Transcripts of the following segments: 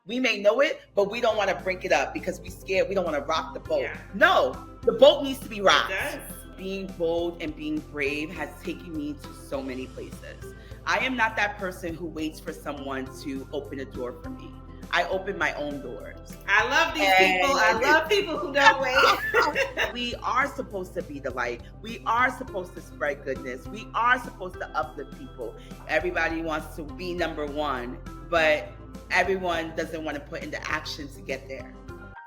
We may know it, but we don't want to break it up because we're scared. We don't want to rock the boat. Yeah. No, the boat needs to be rocked. It does. Being bold and being brave has taken me to so many places. I am not that person who waits for someone to open a door for me. I open my own doors. I love these people. I love people who don't wait. We are supposed to be the light. We are supposed to spread goodness. We are supposed to uplift people. Everybody wants to be number one, but everyone doesn't want to put into action to get there.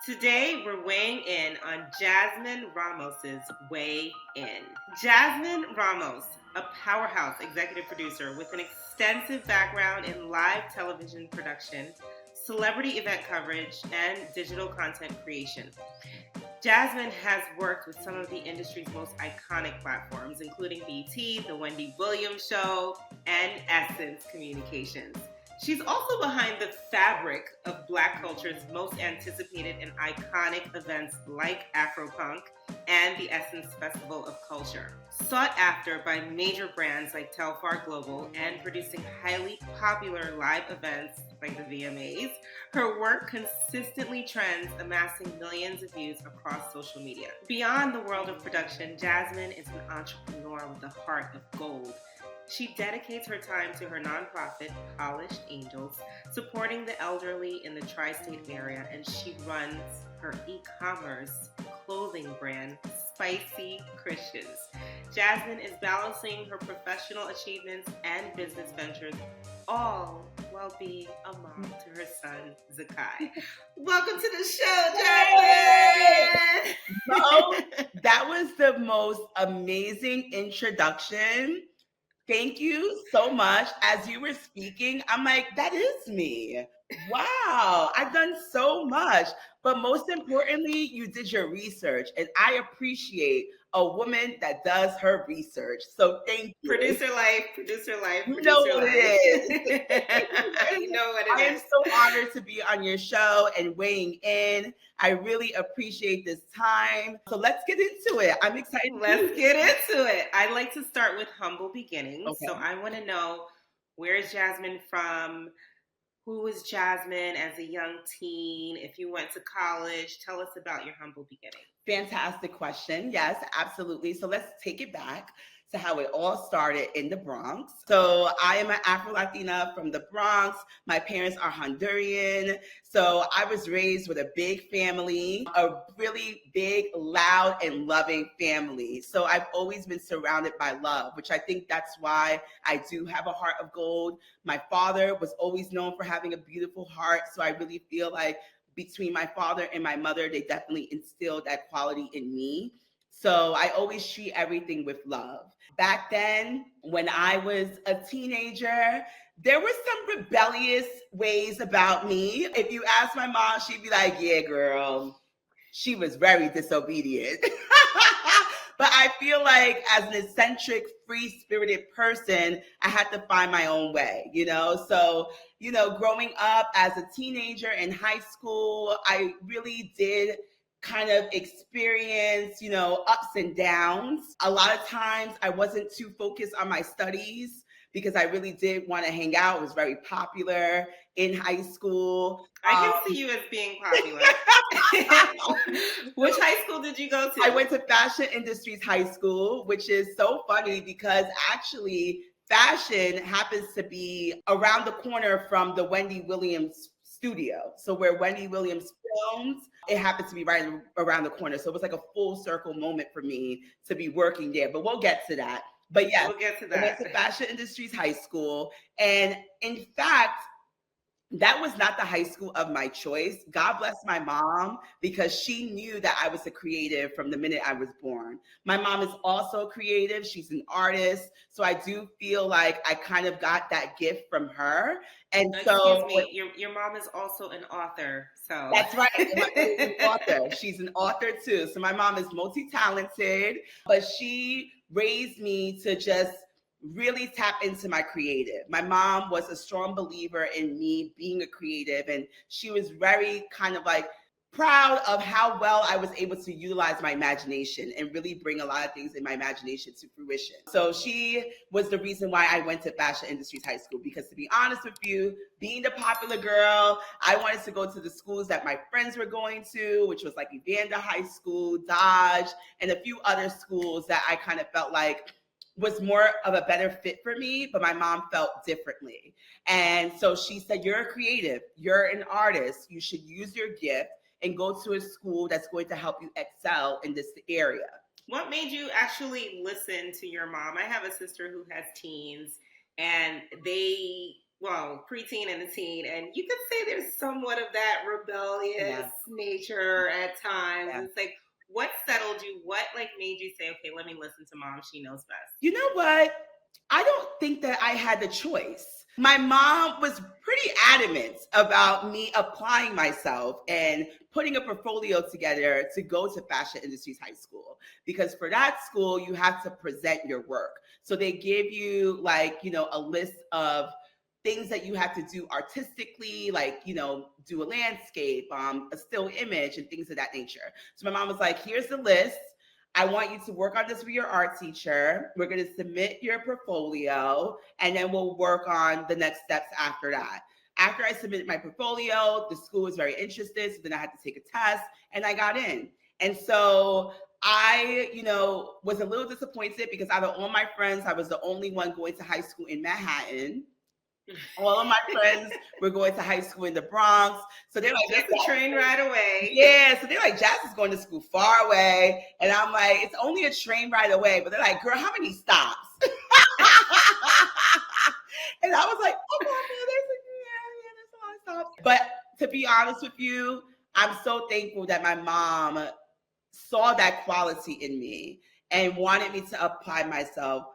Today, we're weighing in on Yazmin Ramos's Weigh In. Yazmin Ramos, a powerhouse executive producer with an extensive background in live television production, celebrity event coverage, and digital content creation. Yazmin has worked with some of the industry's most iconic platforms, including BET, The Wendy Williams Show, and Essence Communications. She's also behind the fabric of Black culture's most anticipated and iconic events like AfroPunk and the Essence Festival of Culture. Sought after by major brands like Telfar Global and producing highly popular live events like the VMAs, her work consistently trends, amassing millions of views across social media. Beyond the world of production, Yazmin is an entrepreneur with a heart of gold. She dedicates her time to her nonprofit, Polished Angels, supporting the elderly in the tri-state area, and she runs her e-commerce clothing brand, Spicy Christians. Yazmin is balancing her professional achievements and business ventures, all while being a mom to her son, Zakai. Welcome to the show, Yazmin! No, that was the most amazing introduction. Thank you so much. As you were speaking, I'm like, that is me. Wow, I've done so much. But most importantly, you did your research. And I appreciate a woman that does her research. So thank you. Producer life. You know what it is. You know what it is. I am so honored to be on your show and weighing in. I really appreciate this time. So let's get into it. I'm excited. Let's get into it. I'd like to start with humble beginnings. Okay. So I want to know, where is Yazmin from? Who was Yazmin as a young teen? If you went to college, tell us about your humble beginning. Fantastic question. Yes, absolutely. So let's take it back to how it all started in the Bronx. So I am an Afro-Latina from the Bronx. My parents are Honduran. So I was raised with a big family, a really big, loud, and loving family. So I've always been surrounded by love, which I think that's why I do have a heart of gold. My father was always known for having a beautiful heart. So I really feel like between my father and my mother, they definitely instilled that quality in me. So I always treat everything with love. Back then, when I was a teenager, there were some rebellious ways about me. If you ask my mom, she'd be like, yeah, girl, she was very disobedient. But I feel like as an eccentric, free-spirited person, I had to find my own way, So, growing up as a teenager in high school, I really did kind of experience, ups and downs. A lot of times I wasn't too focused on my studies because I really did want to hang out. It was very popular in high school. I can see you as being popular. Which high school did you go to? I went to Fashion Industries High School, which is so funny because actually fashion happens to be around the corner from the Wendy Williams studio. So where Wendy Williams films, it happens to be right around the corner. So it was like a full circle moment for me to be working there, but we'll get to that. But yeah, we'll get to that. I went to Fashion Industries High School. And in fact, that was not the high school of my choice. God bless my mom, because she knew that I was a creative from the minute I was born. My mom is also creative. She's an artist. So I do feel like I kind of got that gift from her. And Excuse me, your mom is also an author. So that's right. An author. She's an author too. So my mom is multi-talented, but she raised me to just really tap into my creative. My mom was a strong believer in me being a creative, and she was very kind of like proud of how well I was able to utilize my imagination and really bring a lot of things in my imagination to fruition. So she was the reason why I went to Fashion Industries High School, because to be honest with you, being the popular girl, I wanted to go to the schools that my friends were going to, which was like Evander High School, Dodge, and a few other schools that I kind of felt like was more of a better fit for me, but my mom felt differently. And so she said, you're a creative, you're an artist, you should use your gift and go to a school that's going to help you excel in this area. What made you actually listen to your mom? I have a sister who has teens, and preteen and a teen, and you could say there's somewhat of that rebellious nature at times. Yeah. It's like, what settled you? What made you say, okay, let me listen to mom, she knows best? You know what? I don't think that I had the choice. My mom was pretty adamant about me applying myself and putting a portfolio together to go to Fashion Industries High School, because for that school, you have to present your work. So they give you a list of things that you have to do artistically, do a landscape, a still image, and things of that nature. So my mom was like, here's the list. I want you to work on this with your art teacher. We're going to submit your portfolio, and then we'll work on the next steps after that. After I submitted my portfolio, the school was very interested. So then I had to take a test, and I got in. And so I, was a little disappointed, because out of all my friends, I was the only one going to high school in Manhattan. All of my friends were going to high school in the Bronx. So they're like, just a train ride away. Yeah. So they're like, Jazz is going to school far away. And I'm like, it's only a train ride away. But they're like, girl, how many stops? And I was like, oh, there's a lot of stops. But to be honest with you, I'm so thankful that my mom saw that quality in me and wanted me to apply myself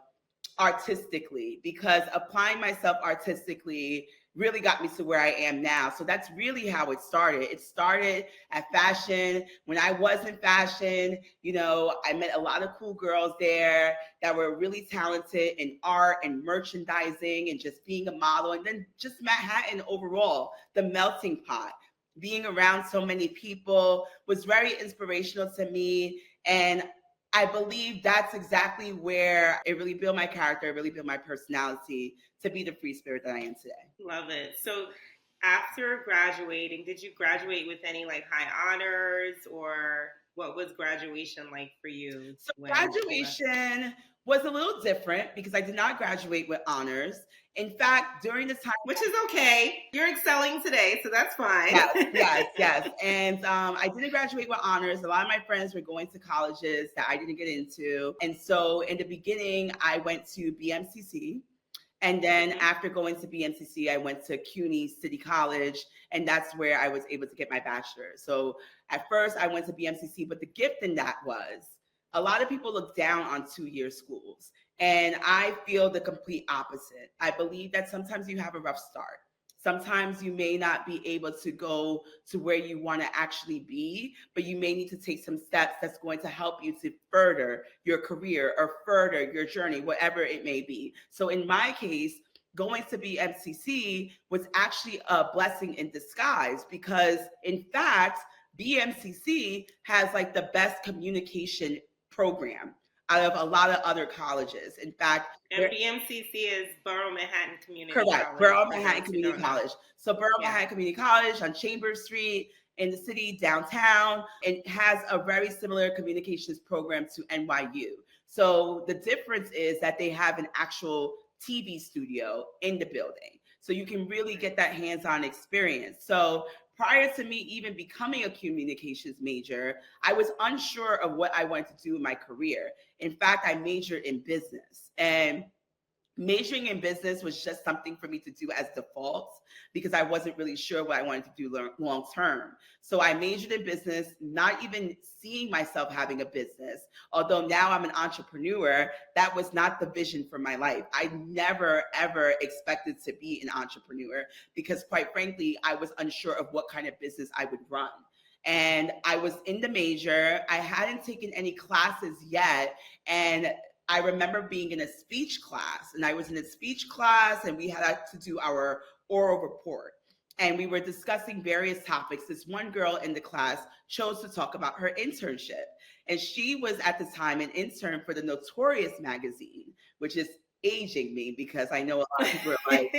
artistically, because applying myself artistically really got me to where I am now. So that's really how it started. It started at fashion. When I was in fashion, I met a lot of cool girls there that were really talented in art and merchandising and just being a model. And then just Manhattan overall, the melting pot. Being around so many people was very inspirational to me. And I believe that's exactly where it really built my character, it really built my personality to be the free spirit that I am today. Love it. So after graduating, did you graduate with any high honors, or what was graduation like for you? So graduation was a little different, because I did not graduate with honors. In fact, during this time, which is okay, you're excelling today, so that's fine. Yes. And I didn't graduate with honors. A lot of my friends were going to colleges that I didn't get into. And so in the beginning, I went to BMCC. And then after going to BMCC, I went to CUNY City College, and that's where I was able to get my bachelor's. So at first I went to BMCC, but the gift in that was a lot of people look down on 2-year schools. And I feel the complete opposite. I believe that sometimes you have a rough start. Sometimes you may not be able to go to where you want to actually be, but you may need to take some steps that's going to help you to further your career or further your journey, whatever it may be. So in my case, going to BMCC was actually a blessing in disguise, because in fact, BMCC has the best communication program out of a lot of other colleges. In fact, and BMCC is Borough Manhattan Community College. Correct, Borough Manhattan Community College. So Borough Manhattan Community College on Chambers Street in the city downtown. It has a very similar communications program to NYU. So the difference is that they have an actual TV studio in the building. So you can really get that hands-on experience. So prior to me even becoming a communications major, I was unsure of what I wanted to do in my career. In fact, I majored in business, and majoring in business was just something for me to do as default, because I wasn't really sure what I wanted to do long term. So I majored in business, not even seeing myself having a business. Although now I'm an entrepreneur, that was not the vision for my life. I never, ever expected to be an entrepreneur, because quite frankly, I was unsure of what kind of business I would run. And I was in the major. I hadn't taken any classes yet. And I remember being in a speech class, and I was in a speech class, and we had to do our oral report. and we were discussing various topics. This one girl in the class chose to talk about her internship. And she was at the time an intern for the Notorious magazine, which is aging me because I know a lot of people are like,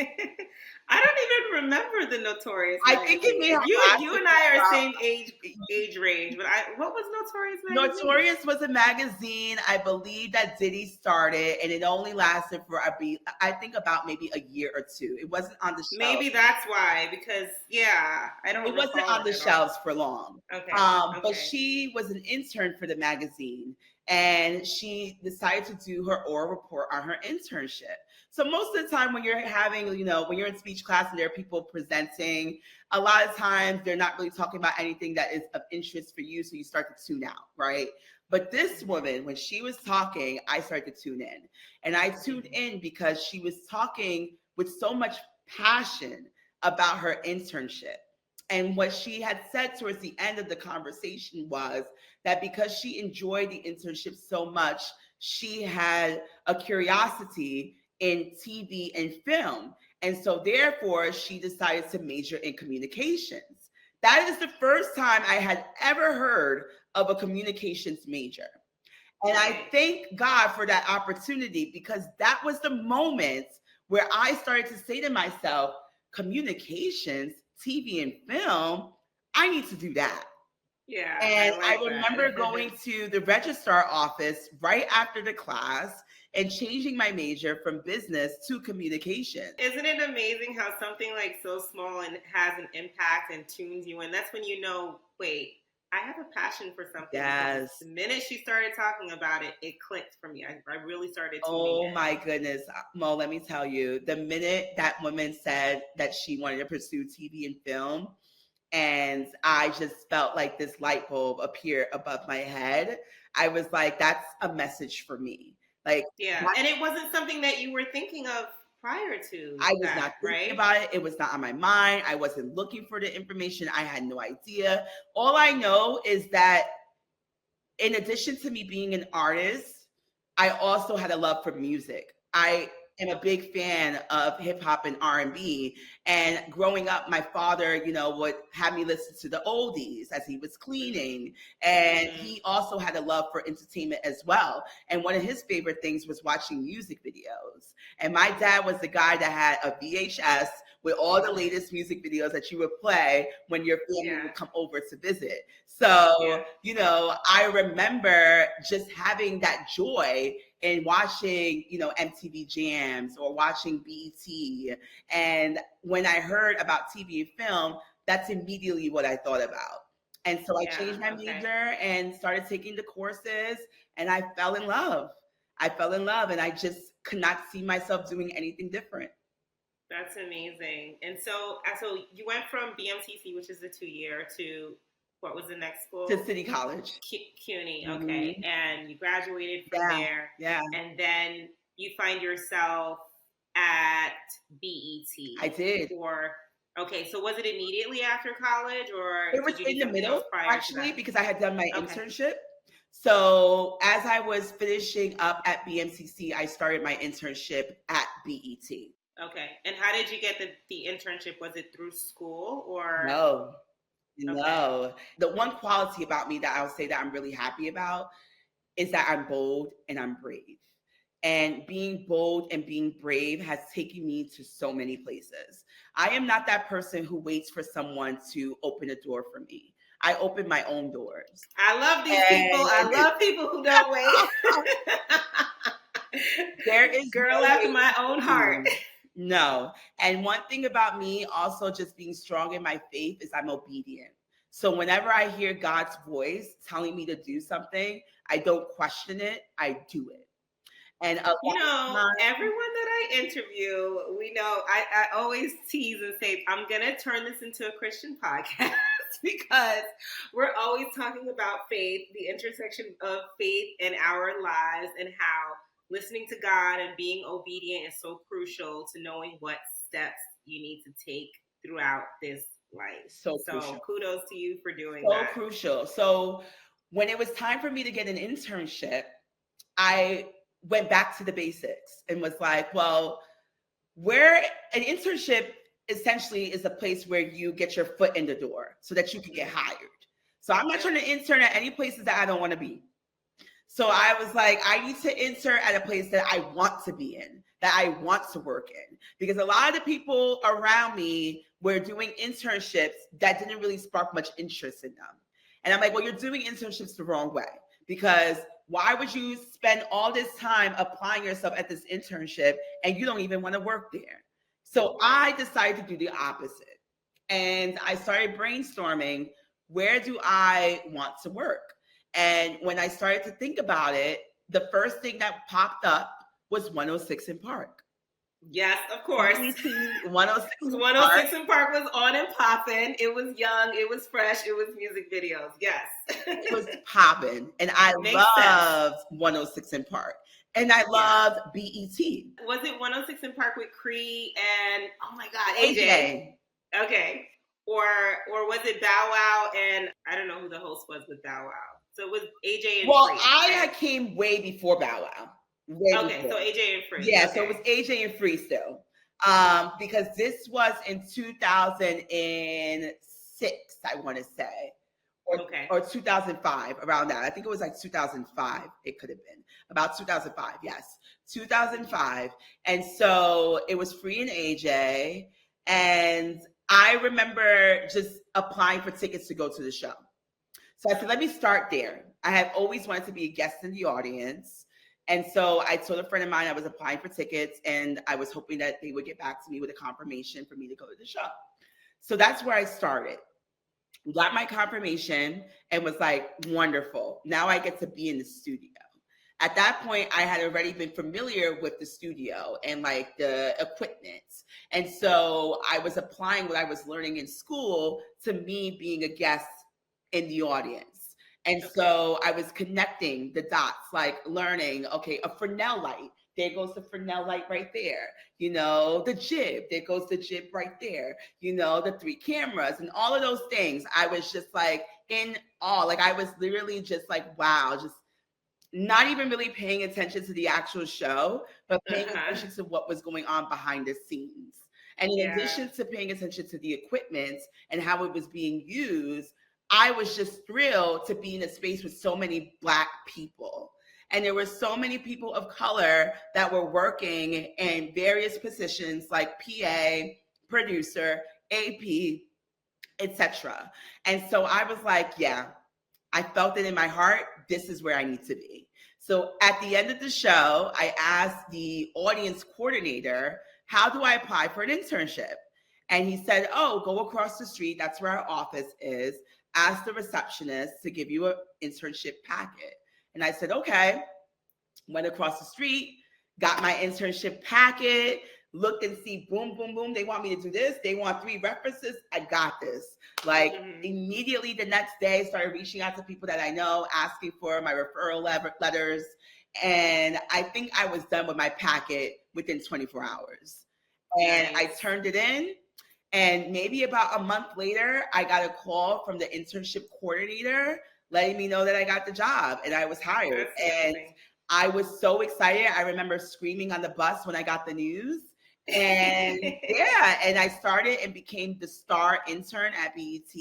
I don't even remember the Notorious I magazine. think it may have You and I are same age range, but what was Notorious magazine? Notorious was a magazine, I believe, that Diddy started, and it only lasted for I think about maybe a year or two. It wasn't on the shelves. Maybe that's why, because I don't. It wasn't on the shelves for long. Okay. But she was an intern for the magazine, and she decided to do her oral report on her internship. So most of the time when you're having, when you're in speech class and there are people presenting, a lot of times they're not really talking about anything that is of interest for you. So you start to tune out, right? But this woman, when she was talking, I started to tune in. And I tuned in because she was talking with so much passion about her internship. And what she had said towards the end of the conversation was that because she enjoyed the internship so much, she had a curiosity in TV and film. And so therefore, she decided to major in communications. That is the first time I had ever heard of a communications major. And I thank God for that opportunity, because that was the moment where I started to say to myself, communications, TV and film, I need to do that. Yeah. And I remember going to the registrar office right after the class and changing my major from business to communication. Isn't it amazing how something like so small and has an impact and tunes you in? That's when you know, wait, I have a passion for something. Yes. The minute she started talking about it, it clicked for me. I really started tuning in. Oh my goodness, Mo, let me tell you, the minute that woman said that she wanted to pursue TV and film, and I just felt like this light bulb appear above my head, I was like, that's a message for me. Like, and it wasn't something that you were thinking of prior to. I was not thinking about it. It was not on my mind. I wasn't looking for the information. I had no idea. All I know is that in addition to me being an artist, I also had a love for music. I am a big fan of hip hop and R&B. And growing up, my father, would have me listen to the oldies as he was cleaning. And he also had a love for entertainment as well. And one of his favorite things was watching music videos. And my dad was the guy that had a VHS with all the latest music videos that you would play when your family would come over to visit. So, I remember just having that joy in watching, MTV Jams or watching BET. And when I heard about TV and film, that's immediately what I thought about. And so I changed my major and started taking the courses, and I fell in love. And I just could not see myself doing anything different. That's amazing. And so you went from BMCC, which is the 2-year, to what was the next school? To City College. CUNY, okay. And you graduated from there. Yeah. And then you find yourself at BET. I did. Okay, so was it immediately after college, or it was in the middle, actually, because I had done my internship. So as I was finishing up at BMCC, I started my internship at BET. Okay. And how did you get the internship? Was it through school or? No. The one quality about me that I'll say that I'm really happy about is that I'm bold and I'm brave. And being bold and being brave has taken me to so many places. I am not that person who waits for someone to open a door for me. I open my own doors. I love these people. I love people who don't wait. There is girl after my own heart. No. And one thing about me also just being strong in my faith is I'm obedient. So whenever I hear God's voice telling me to do something, I don't question it. I do it. And everyone that I interview, we know I always tease and say, I'm going to turn this into a Christian podcast because we're always talking about faith, the intersection of faith in our lives, and how listening to God and being obedient is so crucial to knowing what steps you need to take throughout this life. So kudos to you for doing that. So crucial. So when it was time for me to get an internship, I went back to the basics and was like, well, an internship essentially is a place where you get your foot in the door so that you can get hired. So I'm not trying to intern at any places that I don't want to be. So I was like, I need to intern at a place that I want to be in, that I want to work in. Because a lot of the people around me were doing internships that didn't really spark much interest in them. And I'm like, well, you're doing internships the wrong way. Because why would you spend all this time applying yourself at this internship and you don't even want to work there? So I decided to do the opposite. And I started brainstorming, where do I want to work? And when I started to think about it, the first thing that popped up was 106 in Park. Yes, of course. 106 in Park was on and popping. It was young, it was fresh, it was music videos. Yes. It was popping. And I loved 106 in Park. And I loved BET. Was it 106 in Park with Cree and, oh my God, AJ? Okay. Or was it Bow Wow and, I don't know who the host was with Bow Wow. So it was AJ and Free. I came way before Bow Wow. Before. So AJ and Free. Yeah, so it was AJ and Free still. Because this was in 2006, I want to say. Or 2005, around that. I think it was like 2005. It could have been. About 2005, yes. 2005. And so it was Free and AJ. And I remember just applying for tickets to go to the show. So I said, let me start there. I have always wanted to be a guest in the audience. And so I told a friend of mine I was applying for tickets and I was hoping that they would get back to me with a confirmation for me to go to the show. So that's where I started. Got my confirmation and was like, wonderful. Now I get to be in the studio. At that point, I had already been familiar with the studio and like the equipment. And so I was applying what I was learning in school to me being a guest in the audience. And so I was connecting the dots, like learning, okay, a Fresnel light. There goes the Fresnel light right there. You know, the jib, there goes the jib right there. You know, the 3 cameras and all of those things. I was just like in awe. Like I was literally just like, wow, just not even really paying attention to the actual show, but paying attention to what was going on behind the scenes. And in addition to paying attention to the equipment and how it was being used, I was just thrilled to be in a space with so many Black people. And there were so many people of color that were working in various positions like PA, producer, AP, etc. And so I was like, yeah, I felt it in my heart. This is where I need to be. So at the end of the show, I asked the audience coordinator, how do I apply for an internship? And he said, oh, go across the street. That's where our office is. Ask the receptionist to give you an internship packet. And I said, okay. Went across the street, got my internship packet, looked and see, boom, boom, boom. They want me to do this. They want 3 references. I got this. Like immediately the next day, started reaching out to people that I know, asking for my referral letters. And I think I was done with my packet within 24 hours. And I turned it in. And maybe about a month later, I got a call from the internship coordinator letting me know that I got the job and I was hired. And I was so excited. I remember screaming on the bus when I got the news. And and I started and became the star intern at BET.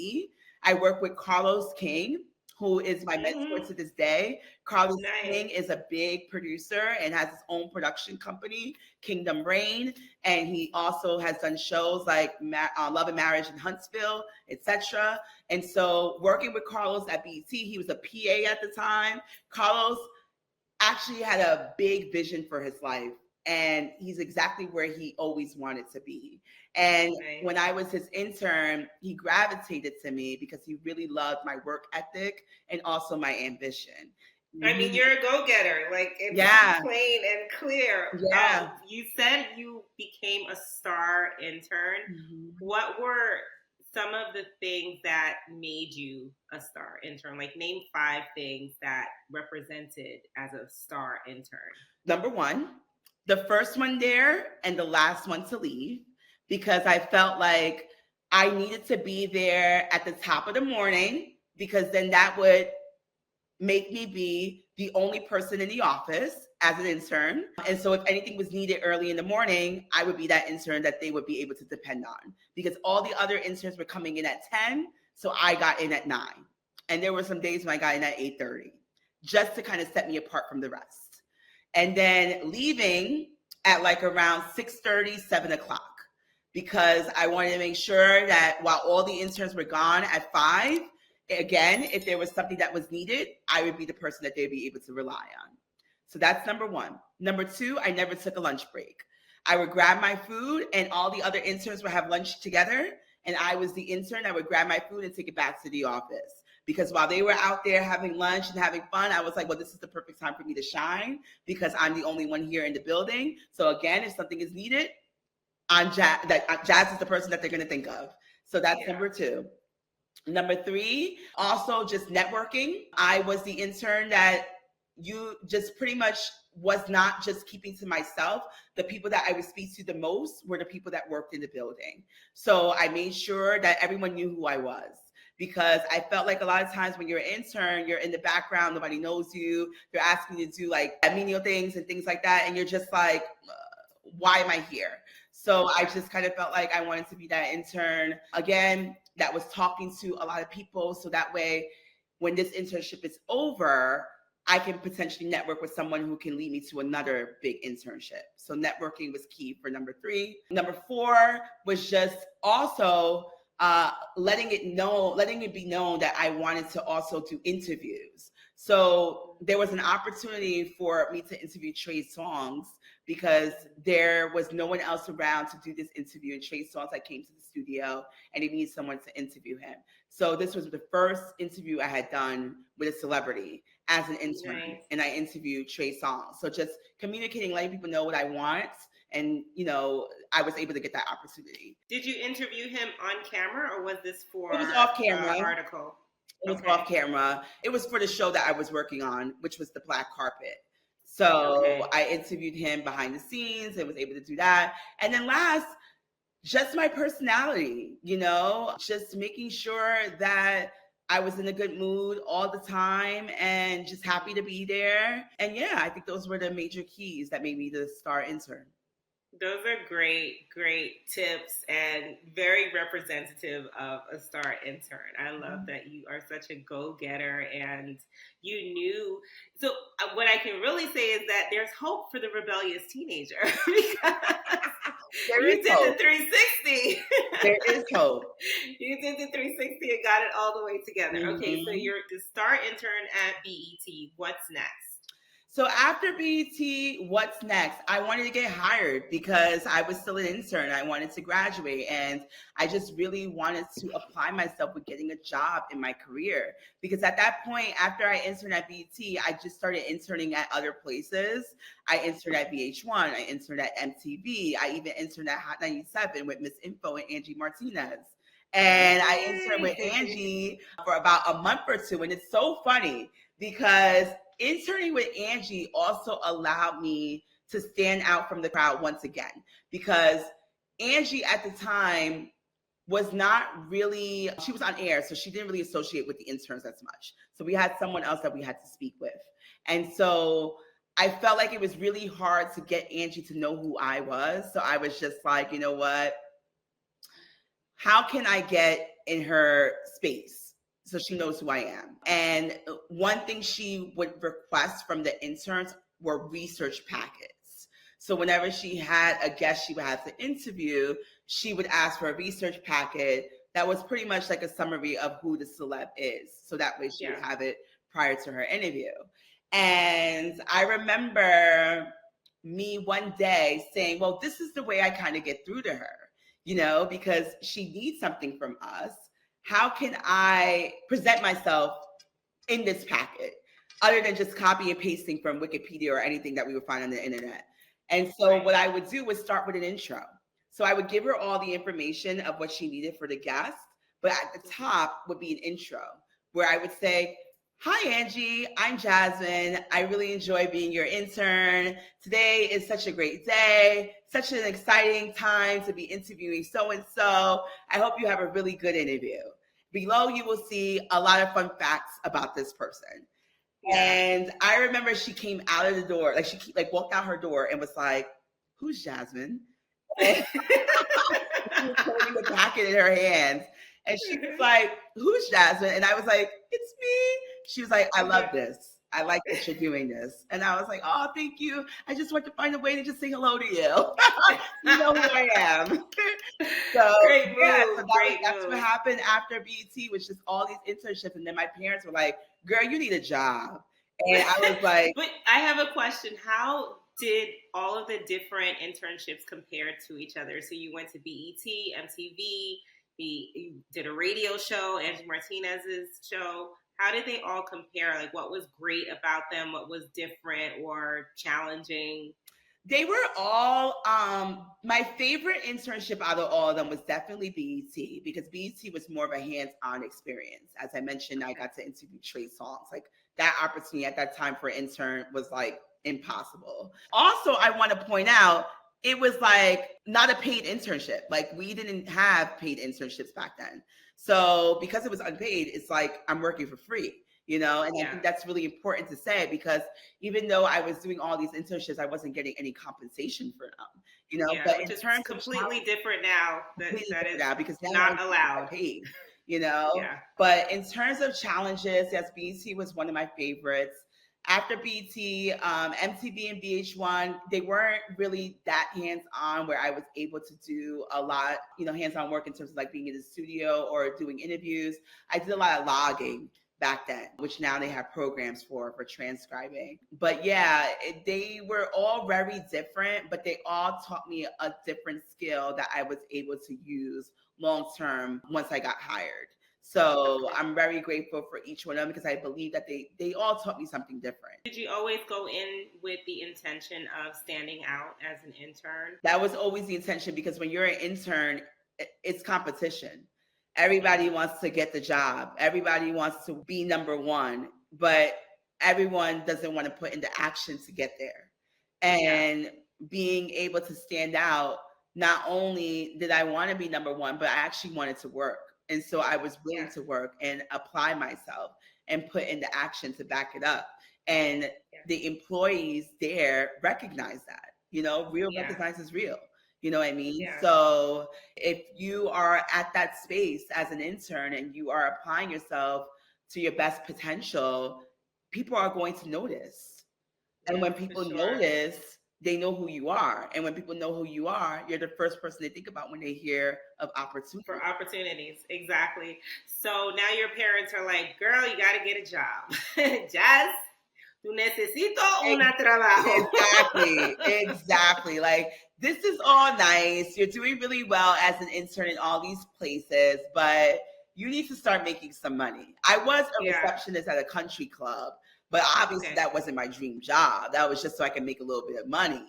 I work with Carlos King, who is my mentor to this day. Carlos King is a big producer and has his own production company, Kingdom Reign. And he also has done shows like Love and Marriage in Huntsville, etc. And so working with Carlos at BET, he was a PA at the time. Carlos actually had a big vision for his life. And he's exactly where he always wanted to be. And when I was his intern, he gravitated to me because he really loved my work ethic and also my ambition. I mean, you're a go-getter. Like, it's plain and clear. Yeah. You said you became a star intern. What were some of the things that made you a star intern? Like, name 5 things that represented as a star intern. Number 1, the first one there and the last one to leave, because I felt like I needed to be there at the top of the morning, because then that would make me be the only person in the office as an intern. And so if anything was needed early in the morning, I would be that intern that they would be able to depend on, because all the other interns were coming in at 10. So I got in at 9. And there were some days when I got in at 8:30, just to kind of set me apart from the rest. And then leaving at like around 6:30, 7 o'clock, because I wanted to make sure that while all the interns were gone at 5, again, if there was something that was needed, I would be the person that they'd be able to rely on. So that's number 1. Number 2, I never took a lunch break. I would grab my food and all the other interns would have lunch together. And I was the intern. I would grab my food and take it back to the office. Because while they were out there having lunch and having fun, I was like, well, this is the perfect time for me to shine, because I'm the only one here in the building. So again, if something is needed, Jazz is the person that they're going to think of. So that's number 2. Number 3, also just networking. I was the intern that you just pretty much was not just keeping to myself. The people that I would speak to the most were the people that worked in the building. So I made sure that everyone knew who I was, because I felt like a lot of times when you're an intern, you're in the background, nobody knows you. They're asking you to do like menial things and things like that. And you're just like, why am I here? So I just kind of felt like I wanted to be that intern, again, that was talking to a lot of people. So that way, when this internship is over, I can potentially network with someone who can lead me to another big internship. So networking was key for number 3. Number 4 was just also letting it be known that I wanted to also do interviews. So there was an opportunity for me to interview Trey Songz, because there was no one else around to do this interview. And Trey Songz, I came to the studio and he needed someone to interview him. So this was the first interview I had done with a celebrity as an intern. Nice. And I interviewed Trey Songz. So just communicating, letting people know what I want. And, I was able to get that opportunity. Did you interview him on camera, or was this for It was off camera. Article? It was off camera. It was for the show that I was working on, which was the Black Carpet. So I interviewed him behind the scenes and was able to do that. And then last, just my personality, just making sure that I was in a good mood all the time and just happy to be there. And yeah, I think those were the major keys that made me the star intern. Those are great, great tips and very representative of a star intern. I love that you are such a go-getter and you knew. So what I can really say is that there's hope for the rebellious teenager, because you did the 360. There is hope. You did the 360 and got it all the way together. Mm-hmm. Okay, so you're the star intern at BET. What's next? So after BET, what's next? I wanted to get hired because I was still an intern. I wanted to graduate, and I just really wanted to apply myself with getting a job in my career. Because at that point, after I interned at BET, I just started interning at other places. I interned at VH1. I interned at MTV. I even interned at Hot 97 with Miss Info and Angie Martinez. And I interned with Angie for about a month or 2. And it's so funny because interning with Angie also allowed me to stand out from the crowd once again, because Angie at the time was not really, she was on air, so she didn't really associate with the interns as much. So we had someone else that we had to speak with. And so I felt like it was really hard to get Angie to know who I was. So I was just like, you know what? How can I get in her space so she knows who I am? And one thing she would request from the interns were research packets. So whenever she had a guest she would have to interview, she would ask for a research packet that was pretty much like a summary of who the celeb is. So that way she would have it prior to her interview. And I remember me one day saying, well, this is the way I kind of get through to her, because she needs something from us. How can I present myself in this packet other than just copy and pasting from Wikipedia or anything that we would find on the internet? And so what I would do was start with an intro. So I would give her all the information of what she needed for the guest, but at the top would be an intro where I would say, hi, Angie, I'm Yazmin. I really enjoy being your intern. Today is such a great day, such an exciting time to be interviewing so-and-so. I hope you have a really good interview. Below, you will see a lot of fun facts about this person. And I remember she came out of the door, like she like walked out her door and was like, "Who's Yazmin?" And she was holding the packet in her hands. And she was like, "Who's Yazmin?" And I was like, "It's me." She was like, "I love this. I like that you're doing this." And I was like, "Oh, thank you. I just want to find a way to just say hello to you." You know who I am. So, great move. Yeah, so that's move. what happened after BET, was just all these internships. And then my parents were like, "Girl, you need a job." And I was like, but I have a question. How did all of the different internships compare to each other? So you went to BET, MTV, you did a radio show, Angie Martinez's show. How did they all compare? Like, what was great about them? What was different or challenging? They were all my favorite internship out of all of them was definitely BET, because BET was more of a hands-on experience. As I mentioned, I got to interview Trey Songz. Like, that opportunity at that time for an intern was like impossible. Also, I want to point out, it was like not a paid internship. Like, we didn't have paid internships back then. So because it was unpaid, it's like I'm working for free. And I think that's really important to say, because even though I was doing all these internships, I wasn't getting any compensation for them, but in terms completely different now. That is now, because now not allowed. Paid, But in terms of challenges, yes, BET was one of my favorites. After BET, MTV and VH1, they weren't really that hands-on, where I was able to do a lot, hands-on work in terms of like being in the studio or doing interviews. I did a lot of logging back then, which now they have programs for transcribing. But yeah, they were all very different, but they all taught me a different skill that I was able to use long-term once I got hired. So I'm very grateful for each one of them, because I believe that they all taught me something different. Did you always go in with the intention of standing out as an intern? That was always the intention, because when you're an intern, it's competition. Everybody wants to get the job. Everybody wants to be number one, but everyone doesn't want to put into action to get there. And being able to stand out, not only did I want to be number one, but I actually wanted to work. And so I was willing to work and apply myself and put into action to back it up. And the employees there recognize that, real recognizes real. You know what I mean? Yeah. So if you are at that space as an intern and you are applying yourself to your best potential, people are going to notice. And when people notice, they know who you are. And when people know who you are, you're the first person they think about when they hear of opportunities. For opportunities, exactly. So now your parents are like, "Girl, you got to get a job." Jazz, tú necesito una trabajo. Exactly. Like, this is all nice. You're doing really well as an intern in all these places, but you need to start making some money. I was a receptionist at a country club, but obviously that wasn't my dream job. That was just so I could make a little bit of money,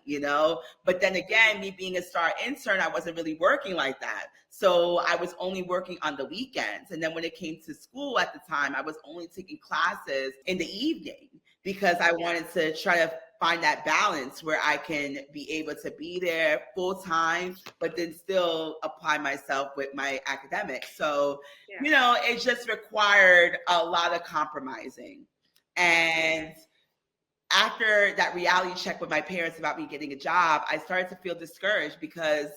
But then again, me being a star intern, I wasn't really working like that. So I was only working on the weekends. And then when it came to school at the time, I was only taking classes in the evening, because I wanted to try to find that balance where I can be able to be there full time, but then still apply myself with my academics. So, it just required a lot of compromising. And after that reality check with my parents about me getting a job, I started to feel discouraged, because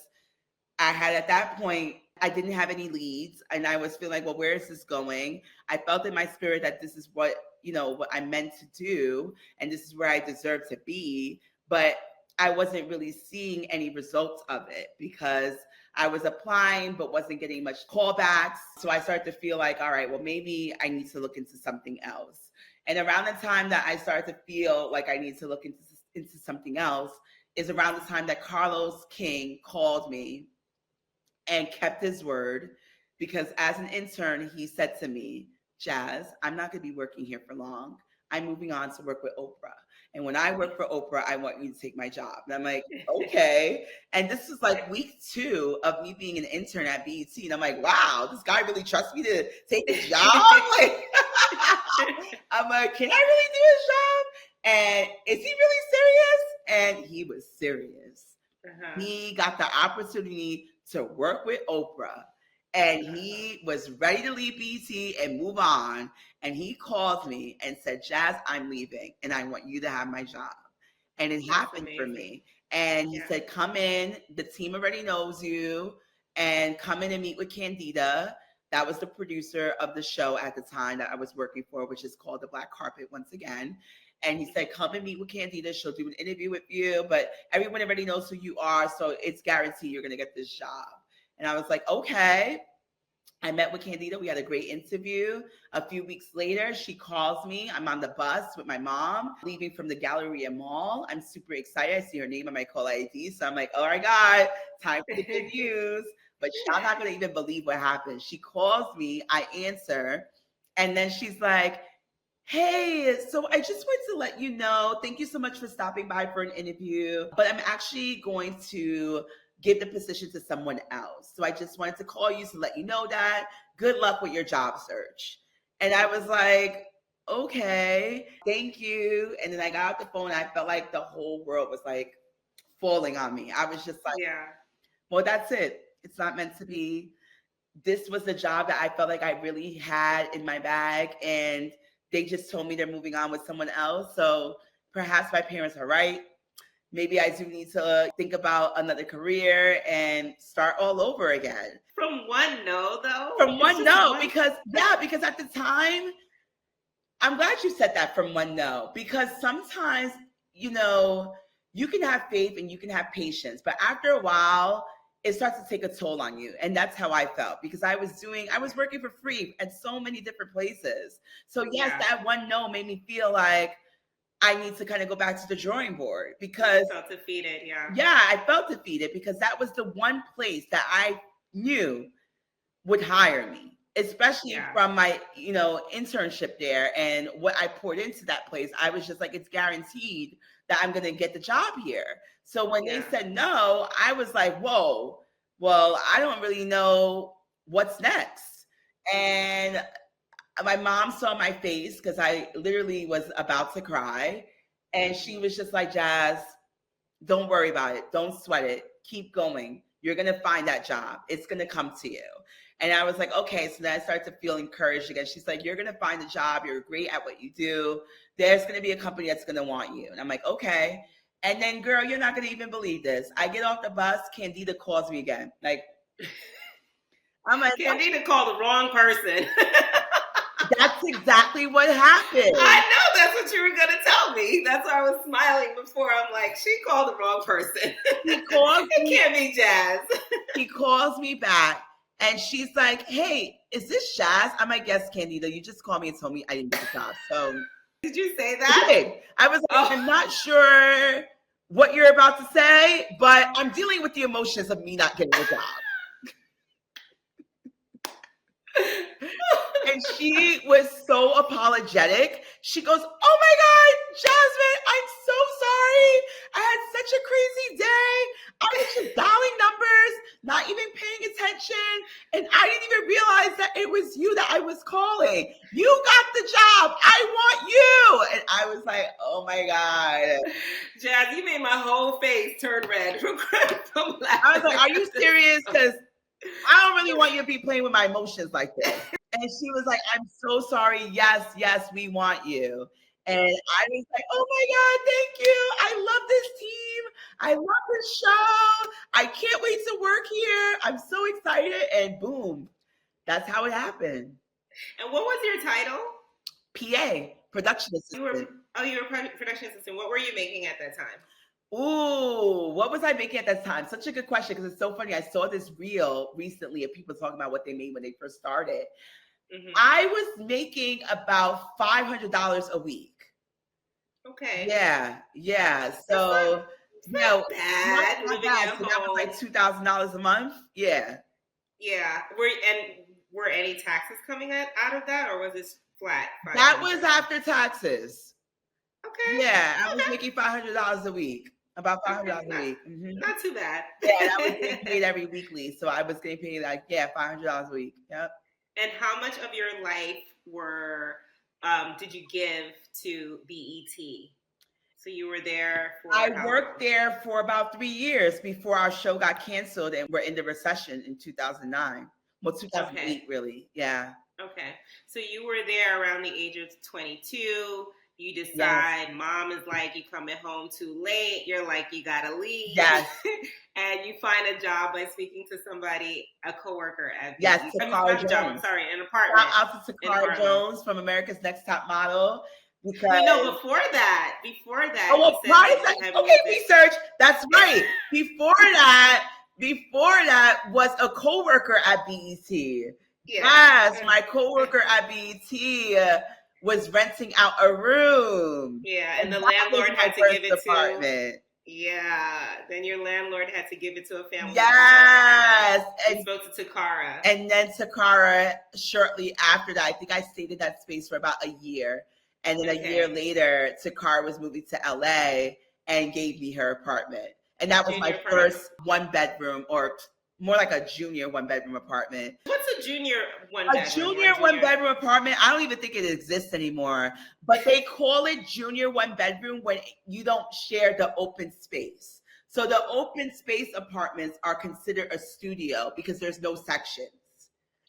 I had, at that point, I didn't have any leads, and I was feeling like, well, where is this going? I felt in my spirit that this is what I meant to do, and this is where I deserve to be. But I wasn't really seeing any results of it, because I was applying but wasn't getting much callbacks. So I started to feel like, all right, well, maybe I need to look into something else. And around the time that I started to feel like I need to look into something else is around the time that Carlos King called me and kept his word, because as an intern, he said to me, "Jazz, I'm not going to be working here for long. I'm moving on to work with Oprah. And when I work for Oprah, I want you to take my job." And I'm like, okay. And this was like week 2 of me being an intern at BET. And I'm like, wow, this guy really trusts me to take his job? Like, I'm like, can I really do his job? And is he really serious? And he was serious. He got the opportunity to work with Oprah. And he was ready to leave BT and move on. And he called me and said, Jazz, I'm leaving and I want you to have my job. And it happened for me. And he said, come in. The team already knows you. And come in and meet with Candida. That was the producer of the show at the time that I was working for, which is called The Black Carpet once again. And he said, come and meet with Candida. She'll do an interview with you. But everyone already knows who you are. So it's guaranteed you're going to get this job. And I was like, okay. I met with Candida. We had a great interview. A few weeks later, she calls me. I'm on the bus with my mom, leaving from the Galleria Mall. I'm super excited. I see her name on my call ID. So I'm like, oh my God, time for the good news. But I'm not going to even believe what happened. She calls me. I answer. And then she's like, hey, so I just wanted to let you know, thank you so much for stopping by for an interview. But I'm actually going to give the position to someone else. So I just wanted to call you to let you know that. Good luck with your job search. And I was like, okay, thank you. And then I got off the phone. I felt like the whole world was like falling on me. I was just like, well, that's it. It's not meant to be. This was the job that I felt like I really had in my bag. And they just told me they're moving on with someone else. So perhaps my parents are right. Maybe I do need to think about another career and start all over again. From one no, though? From one no, because at the time, I'm glad you said that, from one no, because sometimes, you know, you can have faith and you can have patience, but after a while, it starts to take a toll on you. And that's how I felt, because I was working for free at so many different places. So yes, that one no made me feel like I need to kind of go back to the drawing board, because I felt defeated. I felt defeated, because that was the one place that I knew would hire me, especially from my, internship there and what I poured into that place. I was just like, it's guaranteed that I'm going to get the job here. So when they said no, I was like, whoa, well, I don't really know what's next. And my mom saw my face, because I literally was about to cry. And she was just like, Jazz, don't worry about it. Don't sweat it. Keep going. You're going to find that job. It's going to come to you. And I was like, okay. So then I started to feel encouraged again. She's like, you're going to find a job. You're great at what you do. There's going to be a company that's going to want you. And I'm like, okay. And then, girl, you're not going to even believe this. I get off the bus. Candida calls me again. Like, I'm like, Candida called the wrong person. That's exactly what happened. I know that's what you were going to tell me. That's why I was smiling before. I'm like, she called the wrong person. He calls it can't be Jazz. He calls me back and she's like, hey, is this Jazz? I'm like, yes, Candida. You just called me and told me I didn't get the job. So did you say that? I was like, I'm not sure what you're about to say, but I'm dealing with the emotions of me not getting the job. And she was so apologetic. She goes, oh my God, Yazmin, I'm so sorry. I had such a crazy day. I was just dialing numbers, not even paying attention. And I didn't even realize that it was you that I was calling. You got the job. I want you. And I was like, oh my God. Jazz, you made my whole face turn red from laughing. I was like, are you serious? Because I don't really want you to be playing with my emotions like this. And she was like, I'm so sorry. Yes, we want you. And I was like, oh my God, thank you. I love this team. I love this show. I can't wait to work here. I'm so excited. And boom, that's how it happened. And what was your title? PA, production assistant. You were production assistant. What were you making at that time? Ooh, what was I making at that time? Such a good question, because it's so funny. I saw this reel recently of people talking about what they made when they first started. Mm-hmm. I was making about $500 a week. Okay. Yeah. So, bad. So that was like $2,000 a month. Yeah. Were any taxes coming out of that, or was this flat? That was after taxes. Okay. Yeah, I was making $500 a week. About $500 a week. Mm-hmm. Not too bad. Yeah, I was getting paid every weekly. So I was getting paid $500 a week. Yep. And how much of your life did you give to BET? So you were there for... I worked there for about 3 years before our show got canceled and we're in the recession in 2009. Well, 2008, Okay. really. Yeah. Okay. So you were there around the age of 22. You Yes. decide mom is like, you coming home too late. You're like, you gotta leave. Yes. And you find a job by speaking to somebody, a coworker at Yes. BE. I mean, Takara not a job, I'm Jones. sorry, an Shout apartment out to in Takara Harlem. Jones from America's Next Top Model. Because Wait, no, before that, oh, you well, said prior that to you that, had okay, music. research. That's right. Before that was a coworker at BET. Yeah. Yes, my coworker at BET was renting out a room. Yeah, and And the that was landlord my had to give first it to, apartment. yeah, then your landlord had to give it to a family member, Yes. and then you spoke to Takara. And then Takara, shortly after that, I think I stayed in that space for about a year. And then a year later, Takara was moving to LA and gave me her apartment. And that was my first one bedroom, or more like a junior one bedroom apartment. What's a junior one A bedroom? junior one bedroom apartment, I don't even think it exists anymore. But they call it junior one bedroom when you don't share the open space. So the open space apartments are considered a studio because there's no sections.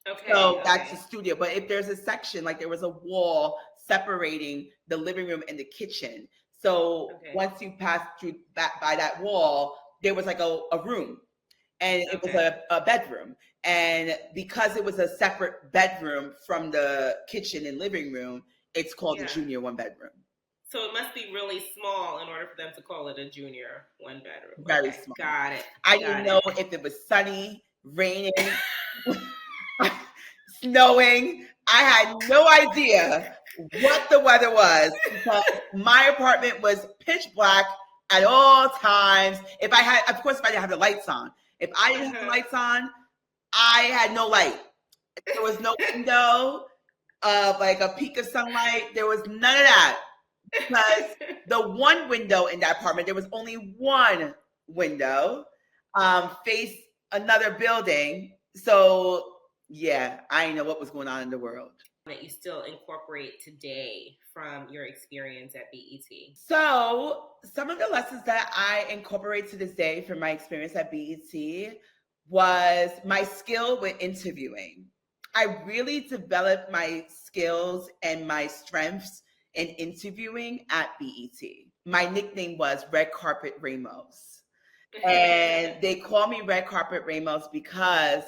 Okay. So that's a studio. But if there's a section, like there was a wall separating the living room and the kitchen. So once you pass through by that wall, there was like a room, and it was a bedroom. And because it was a separate bedroom from the kitchen and living room, it's called a junior one bedroom. So it must be really small in order for them to call it a junior one bedroom. Very small. Got it. I didn't know if it was sunny, raining, snowing. I had no idea what the weather was because my apartment was pitch black at all times. If I didn't have the lights on. If I didn't have the lights on, I had no light. There was no window of like a peak of sunlight. There was none of that. Because the one window in that apartment, there was only one window, faced another building. So yeah, I didn't know what was going on in the world. That you still incorporate today from your experience at BET? So some of the lessons that I incorporate to this day from my experience at BET was my skill with interviewing. I really developed my skills and my strengths in interviewing at BET. My nickname was Red Carpet Ramos. And they call me Red Carpet Ramos because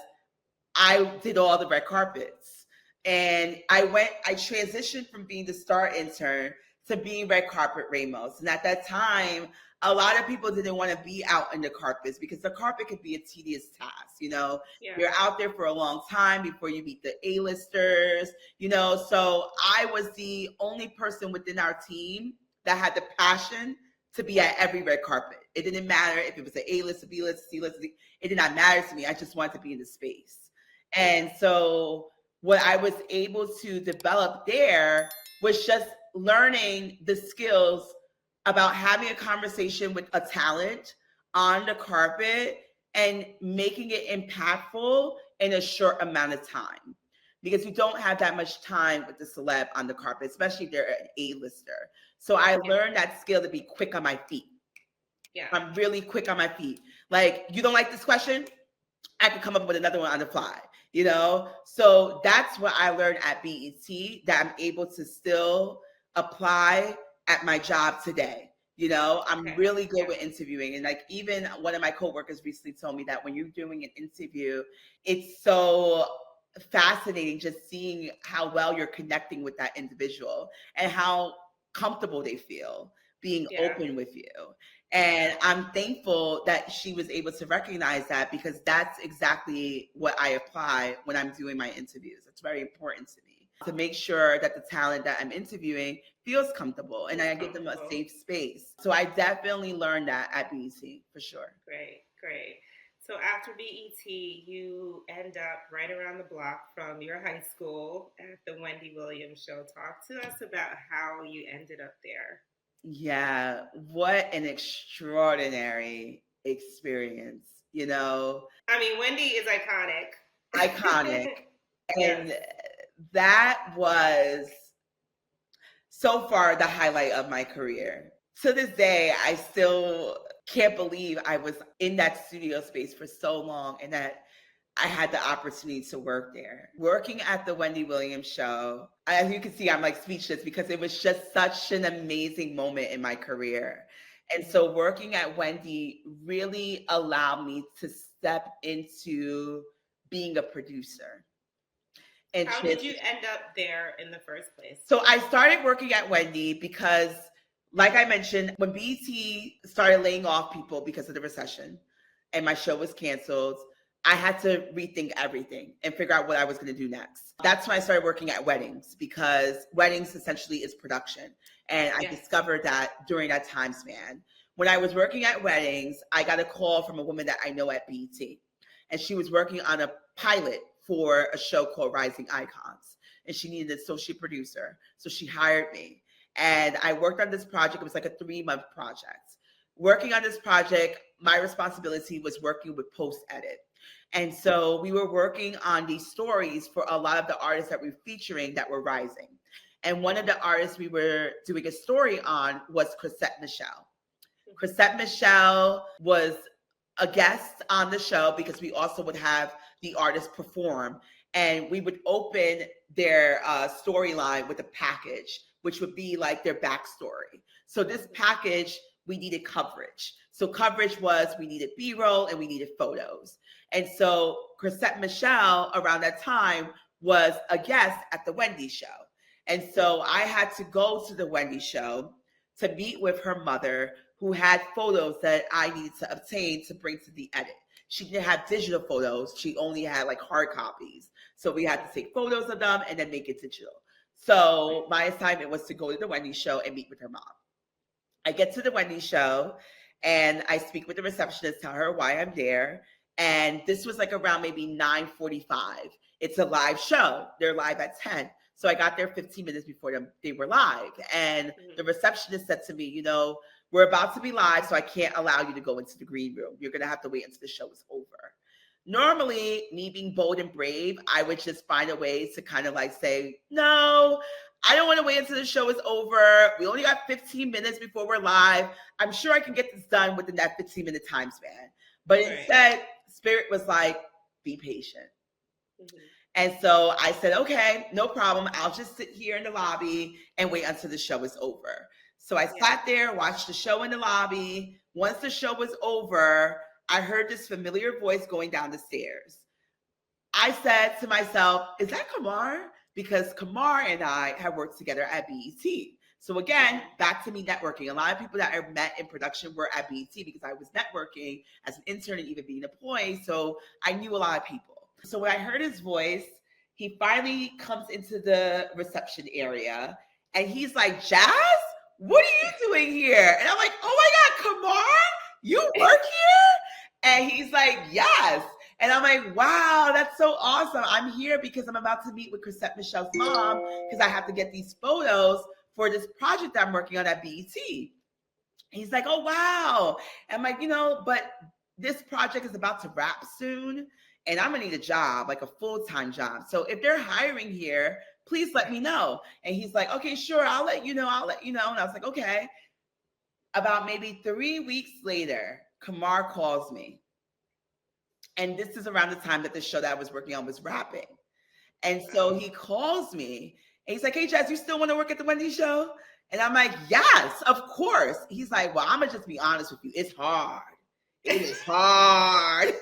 I did all the red carpets. And I transitioned from being the star intern to being Red Carpet Ramos. And at that time, a lot of people didn't want to be out in the carpets because the carpet could be a tedious task. You're out there for a long time before you meet the A-listers, So I was the only person within our team that had the passion to be at every red carpet. It didn't matter if it was an A-list, a B-list, a C-list. It did not matter to me. I just wanted to be in the space. And so what I was able to develop there was just learning the skills about having a conversation with a talent on the carpet and making it impactful in a short amount of time. Because you don't have that much time with the celeb on the carpet, especially if they're an A-lister. So I learned that skill to be quick on my feet. Yeah. I'm really quick on my feet. Like, you don't like this question? I can come up with another one on the fly. So that's what I learned at BET that I'm able to still apply at my job today. I'm really good with interviewing. And like, even one of my coworkers recently told me that when you're doing an interview, it's so fascinating just seeing how well you're connecting with that individual and how comfortable they feel being open with you. And I'm thankful that she was able to recognize that, because that's exactly what I apply when I'm doing my interviews. It's very important to me to make sure that the talent that I'm interviewing feels comfortable and I give them a safe space. So I definitely learned that at BET for sure. Great. So after BET, you end up right around the block from your high school at the Wendy Williams Show. Talk to us about how you ended up there. Yeah, what an extraordinary experience, I mean, Wendy is iconic. Iconic. And that was so far the highlight of my career. To this day, I still can't believe I was in that studio space for so long and that I had the opportunity to work there. Working at the Wendy Williams Show, as you can see, I'm like speechless because it was just such an amazing moment in my career. And so working at Wendy really allowed me to step into being a producer. And how did you end up there in the first place? So I started working at Wendy because, like I mentioned, when BET started laying off people because of the recession and my show was canceled, I had to rethink everything and figure out what I was going to do next. That's when I started working at weddings, because weddings essentially is production. And I discovered that during that time span. When I was working at weddings, I got a call from a woman that I know at BET. And she was working on a pilot for a show called Rising Icons. And she needed an associate producer. So she hired me. And I worked on this project. It was like a 3-month project. Working on this project, my responsibility was working with post-edit. And so we were working on these stories for a lot of the artists that we were featuring that were rising. And one of the artists we were doing a story on was Chrisette Michele. Chrisette Michele was a guest on the show because we also would have the artists perform. And we would open their storyline with a package, which would be like their backstory. So this package, we needed coverage. So coverage was, we needed B-roll and we needed photos. And so Chrisette Michele around that time was a guest at the Wendy Show. And so I had to go to the Wendy Show to meet with her mother, who had photos that I needed to obtain to bring to the edit. She didn't have digital photos. She only had like hard copies. So we had to take photos of them and then make it digital. So my assignment was to go to the Wendy Show and meet with her mom. I get to the Wendy Show and I speak with the receptionist, tell her why I'm there. And this was like around maybe 9:45. It's a live show. They're live at 10. So I got there 15 minutes before they were live. And the receptionist said to me, you know, we're about to be live, so I can't allow you to go into the green room. You're going to have to wait until the show is over. Normally, me being bold and brave, I would just find a way to kind of like say, no, I don't want to wait until the show is over. We only got 15 minutes before we're live. I'm sure I can get this done within that 15-minute time span. But instead, Spirit was like, be patient. And so I said, okay, no problem. I'll just sit here in the lobby and wait until the show is over. So I sat there, watched the show in the lobby. Once the show was over, I heard this familiar voice going down the stairs. I said to myself, is that Kamar? Because Kamar and I have worked together at BET. So again, back to me networking. A lot of people that I met in production were at BET because I was networking as an intern and even being employed. So I knew a lot of people. So when I heard his voice, he finally comes into the reception area and he's like, Jazz, what are you doing here? And I'm like, oh my God, Kamar, you work here? And he's like, yes. And I'm like, wow, that's so awesome. I'm here because I'm about to meet with Chrisette Michele's mom because I have to get these photos for this project that I'm working on at BET. He's like, oh, wow. And I'm like, you know, but this project is about to wrap soon and I'm gonna need a job, like a full-time job. So if they're hiring here, please let me know. And he's like, okay, sure, I'll let you know. And I was like, okay. About maybe 3 weeks later, Kamar calls me. And this is around the time that the show that I was working on was wrapping. And so he calls me and he's like, hey, Jazz, you still want to work at the Wendy Show? And I'm like, yes, of course. He's like, well, I'm going to just be honest with you. It's hard. It is hard.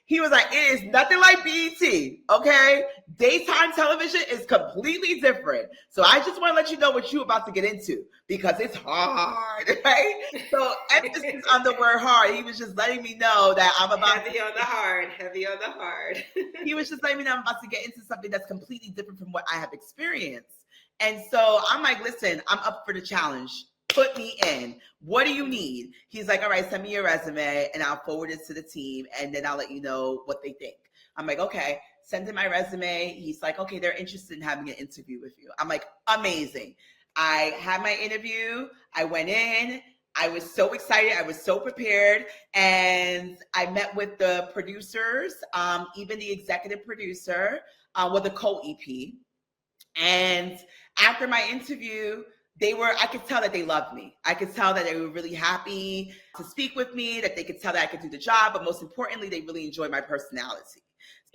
He was like, it is nothing like BET, okay? Daytime television is completely different. So I just want to let you know what you're about to get into because it's hard, right? So emphasis on the word hard. He was just letting me know that I'm about heavy on the hard. He was just letting me know I'm about to get into something that's completely different from what I have experienced. And so I'm like, listen, I'm up for the challenge. Put me in. What do you need? He's like, all right, send me your resume and I'll forward it to the team and then I'll let you know what they think. I'm like, okay, send him my resume. He's like, okay, they're interested in having an interview with you. I'm like, amazing. I had my interview. I went in. I was so excited. I was so prepared. And I met with the producers, even the executive producer, with the co-EP. And after my interview, I could tell that they loved me. I could tell that they were really happy to speak with me, that they could tell that I could do the job, but most importantly, they really enjoyed my personality.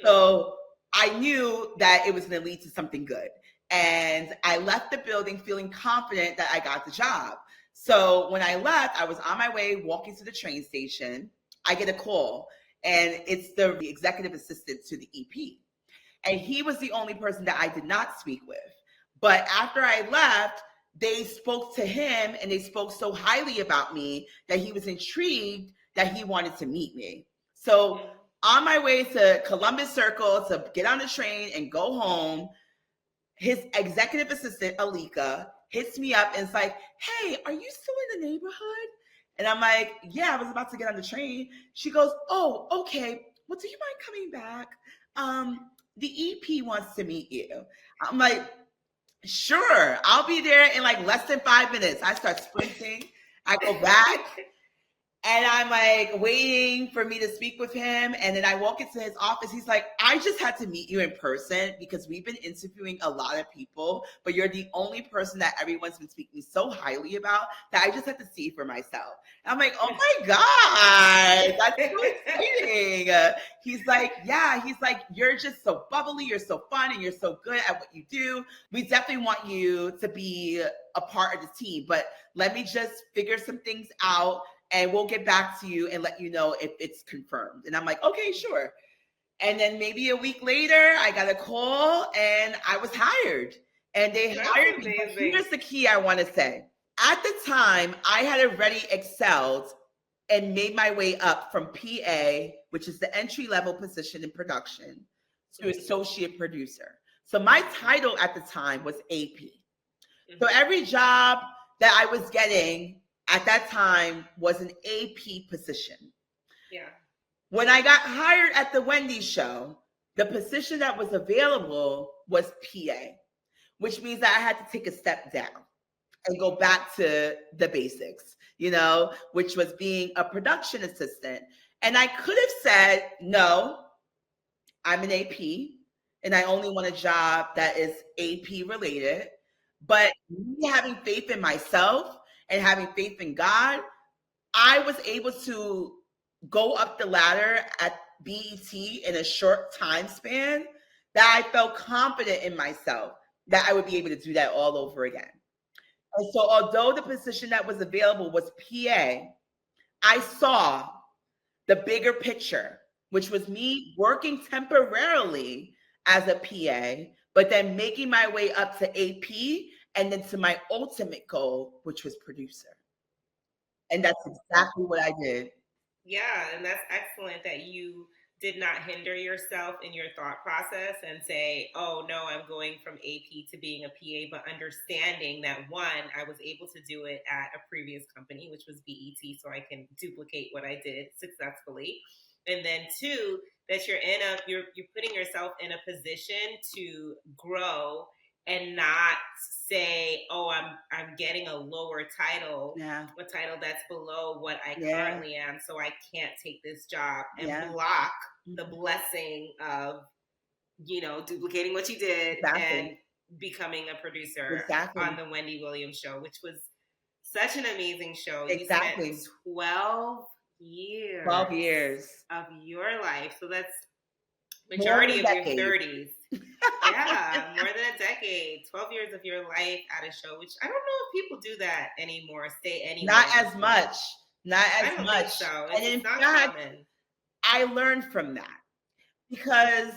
So I knew that it was going to lead to something good. And I left the building feeling confident that I got the job. So when I left, I was on my way walking to the train station. I get a call, and it's the executive assistant to the EP. And he was the only person that I did not speak with. But after I left, they spoke to him, and they spoke so highly about me that he was intrigued that he wanted to meet me. So on my way to Columbus Circle to get on the train and go home, his executive assistant, Alika, hits me up and is like, hey, are you still in the neighborhood? And I'm like, yeah, I was about to get on the train. She goes, oh, okay. Well, do you mind coming back? The EP wants to meet you. I'm like, sure, I'll be there in like less than 5 minutes. I start sprinting. I go back. And I'm like waiting for me to speak with him. And then I walk into his office. He's like, I just had to meet you in person because we've been interviewing a lot of people, but you're the only person that everyone's been speaking so highly about that I just had to see for myself. And I'm like, oh my God, that's so exciting. He's like, yeah, he's like, you're just so bubbly. You're so fun and you're so good at what you do. We definitely want you to be a part of the team, but let me just figure some things out. And we'll get back to you and let you know if it's confirmed. And I'm like, okay, sure. And then maybe a week later, I got a call and I was hired. And they hired me. But here's the key I want to say. At the time, I had already excelled and made my way up from PA, which is the entry-level position in production, to associate producer. So my title at the time was AP. So every job that I was getting at that time was an AP position. Yeah. When I got hired at the Wendy Show, the position that was available was PA, which means that I had to take a step down and go back to the basics, which was being a production assistant. And I could have said, no, I'm an AP and I only want a job that is AP related. But me having faith in myself and having faith in God, I was able to go up the ladder at BET in a short time span that I felt confident in myself that I would be able to do that all over again. And so although the position that was available was PA, I saw the bigger picture, which was me working temporarily as a PA, but then making my way up to AP and then to my ultimate goal, which was producer. And that's exactly what I did. Yeah, and that's excellent that you did not hinder yourself in your thought process and say, oh, no, I'm going from AP to being a PA, but understanding that, one, I was able to do it at a previous company, which was BET, so I can duplicate what I did successfully. And then two, that you're putting yourself in a position to grow and not say, oh, I'm getting a lower title, a title that's below what I currently am, so I can't take this job, and block the blessing of, duplicating what you did and becoming a producer on the Wendy Williams Show, which was such an amazing show. You spent 12 years. 12 years. Of your life. So that's majority of your 30s. Yeah, more than a decade. 12 years of your life at a show, which I don't know if people do that anymore. Stay anywhere. Not as much. Not as I don't much. think so. And in not fact, common. I learned from that because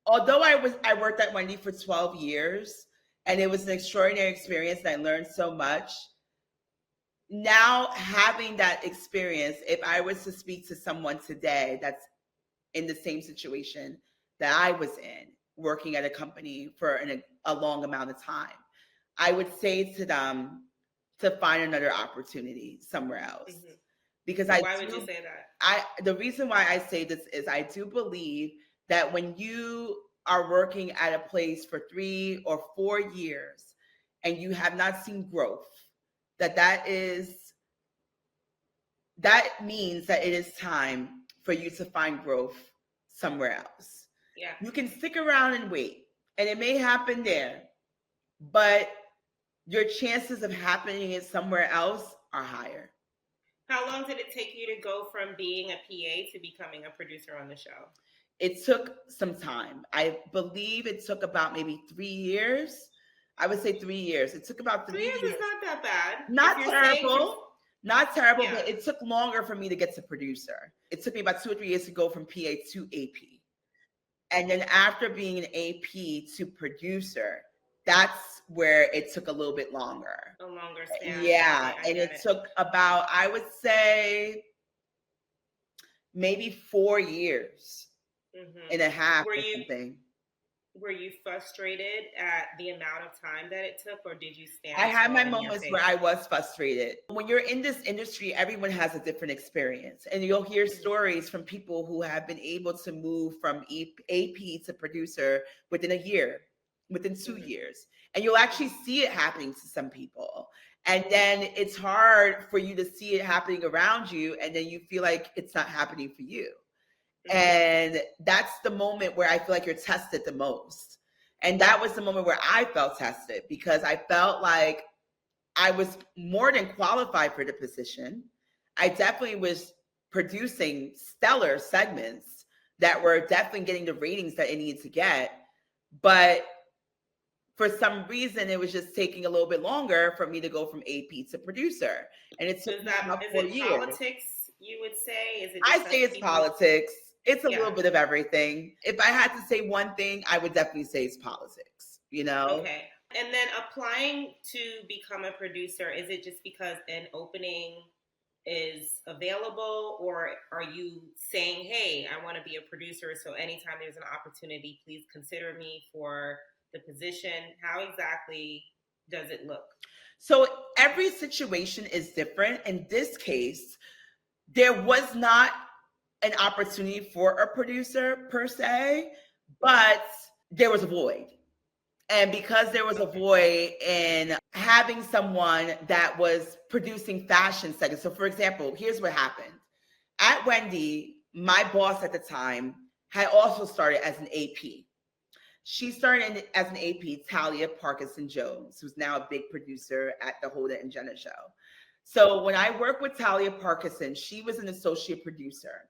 although I worked at Wendy for 12 years and it was an extraordinary experience and I learned so much. Now having that experience, if I was to speak to someone today that's in the same situation that I was in, working at a company for a long amount of time, I would say to them to find another opportunity somewhere else. Mm-hmm. Because why would you say that? The reason why I say this is I do believe that when you are working at a place for 3 or 4 years and you have not seen growth, that means that it is time for you to find growth somewhere else. Yeah. You can stick around and wait, and it may happen there, but your chances of happening it somewhere else are higher. How long did it take you to go from being a PA to becoming a producer on the show? It took some time. I believe it took about maybe 3 years. I would say 3 years. It took about 3 years. 3 years is not that bad. Not terrible. Not terrible, Yeah. but it took longer for me to get to producer. It took me about 2 or 3 years to go from PA to AP. And then after being an AP to producer, that's where it took a little bit longer. A longer span. Yeah. And it took about, I would say, maybe 4 years and a half or something. Were you frustrated at the amount of time that it took, or did you stand? I had my moments where I was frustrated. When you're in this industry, everyone has a different experience. And you'll hear stories from people who have been able to move from AP to producer within a year, within 2 years. And you'll actually see it happening to some people. And then it's hard for you to see it happening around you. And then you feel like it's not happening for you. And that's the moment where I feel like you're tested the most. And that was the moment where I felt tested, because I felt like I was more than qualified for the position. I definitely was producing stellar segments that were definitely getting the ratings that it needed to get. But for some reason, it was just taking a little bit longer for me to go from AP to producer. And it took about 4 years. Politics, you would say? Is it I say it's politics. It's a little bit of everything. If I had to say one thing, I would definitely say it's politics, you know? Okay. And then applying to become a producer, is it just because an opening is available, or are you saying, hey, I want to be a producer, so anytime there's an opportunity, please consider me for the position? How exactly does it look? So every situation is different. In this case, there was not an opportunity for a producer per se, but there was a void. And because there was a void in having someone that was producing fashion segments. So for example, here's what happened. At Wendy, my boss at the time had also started as an AP. She started as an AP, Talia Parkinson Jones, who's now a big producer at the Hoda and Jenna show. So when I worked with Talia Parkinson, she was an associate producer.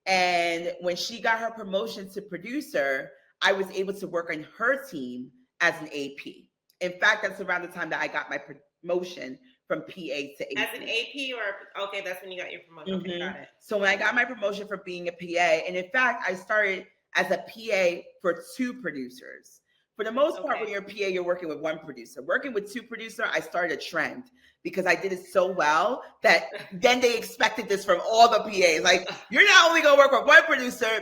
And when she got her promotion to producer, I was able to work on her team as an AP. In fact, that's around the time that I got my promotion from PA to AP. As an AP, or okay, that's when you got your promotion. Okay, got it. So when I got my promotion for being a PA, and in fact, I started as a PA for 2 producers. For the most part, when you're a PA, you're working with 1 producer. Working with 2 producers, I started a trend because I did it so well that then they expected this from all the PAs. Like, you're not only gonna work with 1 producer,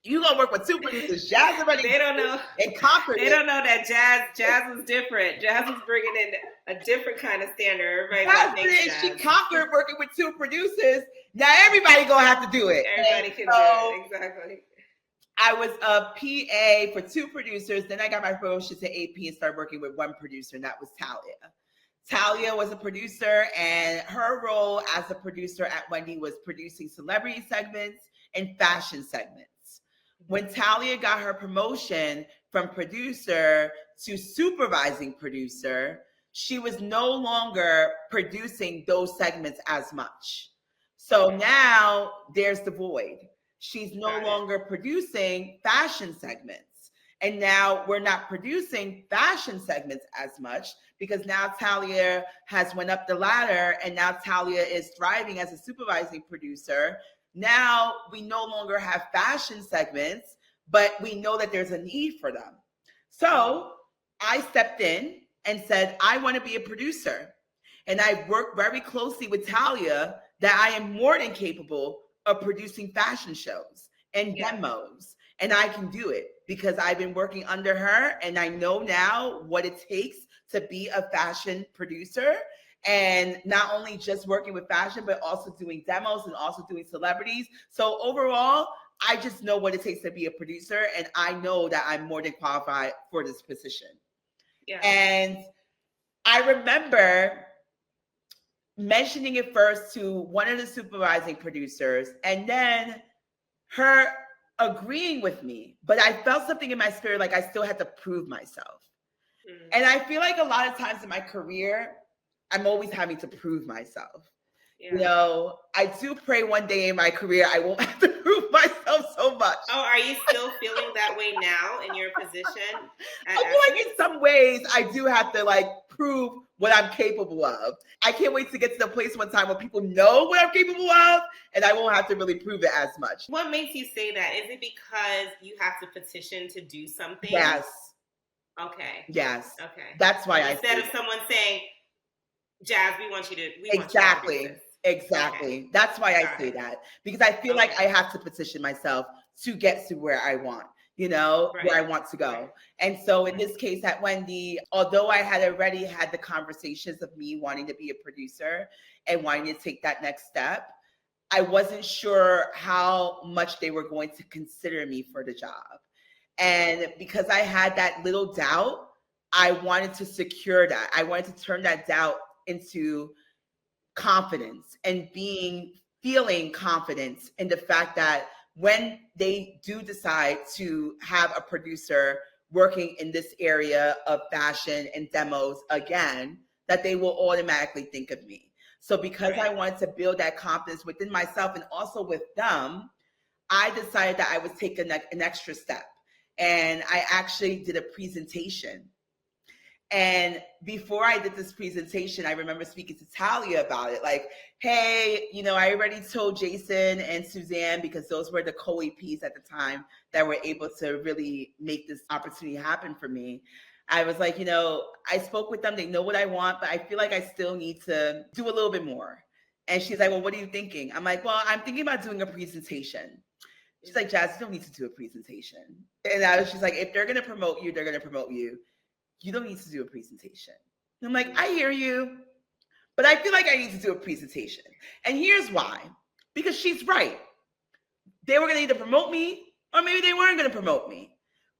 you're gonna work with 2 producers. Jazz already they don't know and conquered. They don't know that Jazz was different. Jazz was bringing in a different kind of standard. Everybody she conquered working with 2 producers. Now everybody gonna have to do it. Everybody can do it, exactly. I was a PA for 2 producers. Then I got my promotion to AP and started working with 1 producer, and that was Talia. Talia was a producer, and her role as a producer at Wendy was producing celebrity segments and fashion segments. When Talia got her promotion from producer to supervising producer, she was no longer producing those segments as much. So now there's the void. She's no longer producing fashion segments. And now we're not producing fashion segments as much because now Talia has went up the ladder, and now Talia is thriving as a supervising producer. Now we no longer have fashion segments, but we know that there's a need for them. So I stepped in and said, I want to be a producer. And I worked very closely with Talia that I am more than capable of producing fashion shows and demos. And I can do it because I've been working under her, and I know now what it takes to be a fashion producer. And not only just working with fashion, but also doing demos and also doing celebrities. So overall, I just know what it takes to be a producer, and I know that I'm more than qualified for this position. Yeah. And I remember mentioning it first to one of the supervising producers, and then her agreeing with me, but I felt something in my spirit like I still had to prove myself. And I feel like a lot of times in my career, I'm always having to prove myself. Yeah. You know, I do pray one day in my career I won't have to prove myself so much. Oh, are you still feeling that way now in your position? I feel like in some ways I do have to like prove what I'm capable of. I can't wait to get to the place one time where people know what I'm capable of and I won't have to really prove it as much. What makes you say that? Is it because you have to petition to do something? Yes. Okay. Yes. Okay. That's why instead of someone saying, Jazz, we want you to exactly. Want you to do this. Exactly. Okay. That's why I say that. Because I feel like I have to petition myself to get to where I want, you know, where I want to go. Right. And so in this case at Wendy, although I had already had the conversations of me wanting to be a producer and wanting to take that next step, I wasn't sure how much they were going to consider me for the job. And because I had that little doubt, I wanted to secure that. I wanted to turn that doubt into confidence and feeling confidence in the fact that when they do decide to have a producer working in this area of fashion and demos again, that they will automatically think of me. So because I wanted to build that confidence within myself and also with them, I decided that I would take an extra step. And I actually did a presentation. And before I did this presentation, I remember speaking to Talia about it. Like, hey, you know, I already told Jason and Suzanne, because those were the co-APs at the time that were able to really make this opportunity happen for me. I was like, you know, I spoke with them. They know what I want, but I feel like I still need to do a little bit more. And she's like, well, what are you thinking? I'm like, well, I'm thinking about doing a presentation. She's like, Jazz, you don't need to do a presentation. And she's like, if they're going to promote you, they're going to promote you. You don't need to do a presentation. And I'm like, I hear you, but I feel like I need to do a presentation. And here's why. Because she's right. They were going to either promote me or maybe they weren't going to promote me.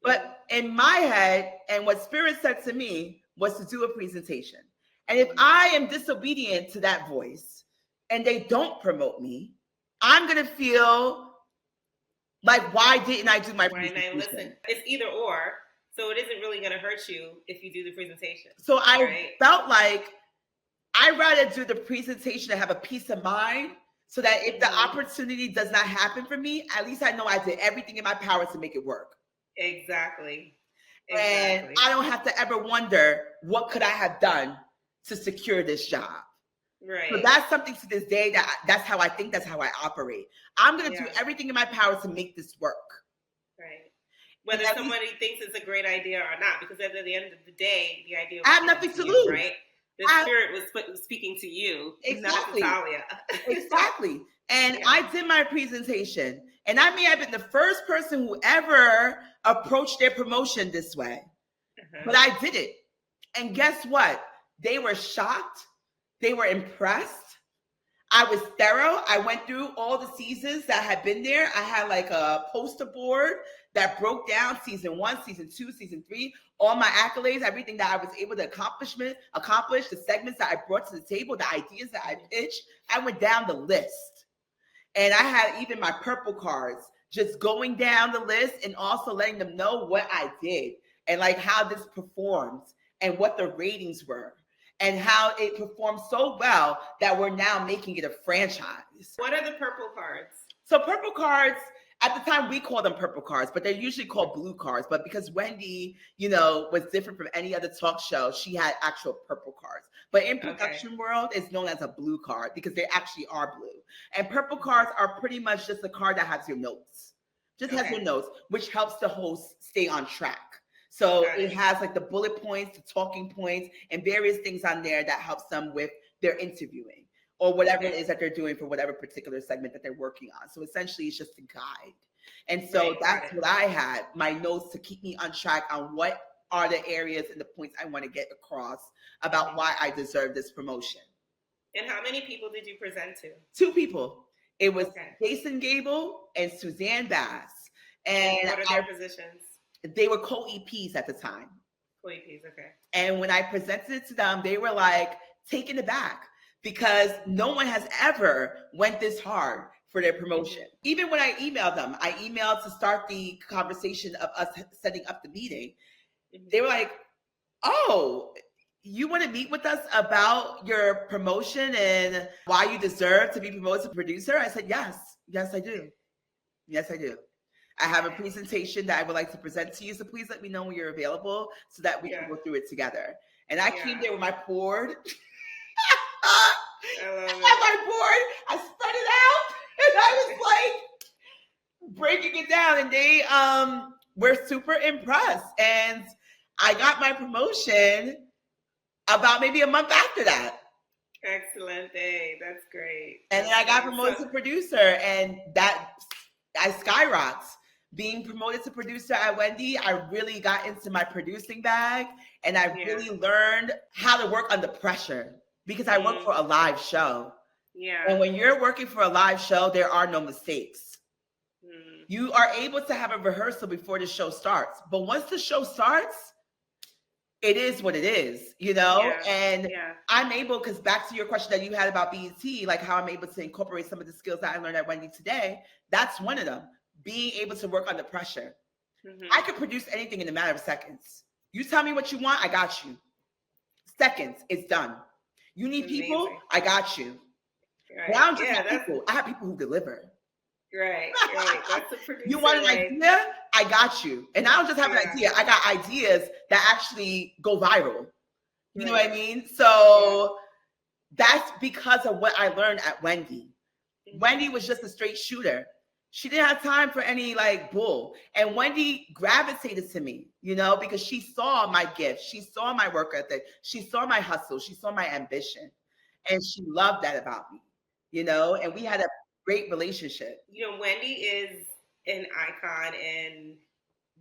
But in my head, and what Spirit said to me was to do a presentation. And if I am disobedient to that voice and they don't promote me, I'm going to feel like, why didn't I do my presentation? Listen, it's either or. So it isn't really going to hurt you if you do the presentation. So I felt like I'd rather do the presentation to have a peace of mind so that if the opportunity does not happen for me, at least I know I did everything in my power to make it work. Exactly. And I don't have to ever wonder, what could I have done to secure this job? Right. So that's something to this day that's how I think, that's how I operate. I'm going to do everything in my power to make this work. Right. Whether somebody thinks it's a great idea or not, because at the end of the day, the idea I have nothing to lose, right? The Spirit was speaking to you, exactly. not to Talia. Exactly. And I did my presentation, and I may have been the first person who ever approached their promotion this way, but I did it. And guess what? They were shocked. They were impressed. I was thorough. I went through all the seasons that had been there. I had like a poster board that broke down season 1, season 2, season 3, all my accolades, everything that I was able to accomplish, the segments that I brought to the table, the ideas that I pitched. I went down the list. And I had even my purple cards, just going down the list and also letting them know what I did and like how this performed and what the ratings were. And how it performed so well that we're now making it a franchise. What are the purple cards? So purple cards, at the time we call them purple cards, but they're usually called blue cards. But because Wendy, you know, was different from any other talk show, she had actual purple cards. But in production world, it's known as a blue card because they actually are blue. And purple cards are pretty much just a card that has your notes. Just has your notes, which helps the host stay on track. So it has like the bullet points, the talking points, and various things on there that helps them with their interviewing or whatever it is that they're doing for whatever particular segment that they're working on. So essentially it's just a guide. And so that's what I had, my notes to keep me on track on what are the areas and the points I want to get across about why I deserve this promotion. And how many people did you present to? 2 people. It was Jason Gable and Suzanne Bass. And what are their positions? They were co-EPs at the time. Co-EPs, okay. And when I presented it to them, they were like taken aback because no one has ever went this hard for their promotion. Even when I emailed them, I emailed to start the conversation of us setting up the meeting. They were like, oh, you want to meet with us about your promotion and why you deserve to be promoted to producer? I said, yes. Yes, I do. Yes, I do. I have a presentation that I would like to present to you. So please let me know when you're available so that we can go through it together. And I came there with my board. I love my board. I spread it out. And I was like breaking it down. And they were super impressed. And I got my promotion about maybe a month after that. Excellent. Hey, that's great. And then I got promoted to producer, and that I skyrocketed. Being promoted to producer at Wendy, I really got into my producing bag, and I really learned how to work under pressure because I work for a live show. Yeah. And when you're working for a live show, there are no mistakes. You are able to have a rehearsal before the show starts, but once the show starts, it is what it is, you know? And I'm able, because back to your question that you had about BET, like how I'm able to incorporate some of the skills that I learned at Wendy today, that's one of them. Being able to work under pressure. I could produce anything in a matter of seconds. You tell me what you want, I got you. Seconds, it's done. You need people, I got you. Right. Now I'm just people. I have people who deliver. Right. That's a producer. You want an idea? I got you. And I don't just have an idea. I got ideas that actually go viral. You know what I mean? So that's because of what I learned at Wendy. Wendy was just a straight shooter. She didn't have time for any like bull. And Wendy gravitated to me, you know, because she saw my gift. She saw my work ethic. She saw my hustle. She saw my ambition. And she loved that about me, you know, and we had a great relationship. You know, Wendy is an icon in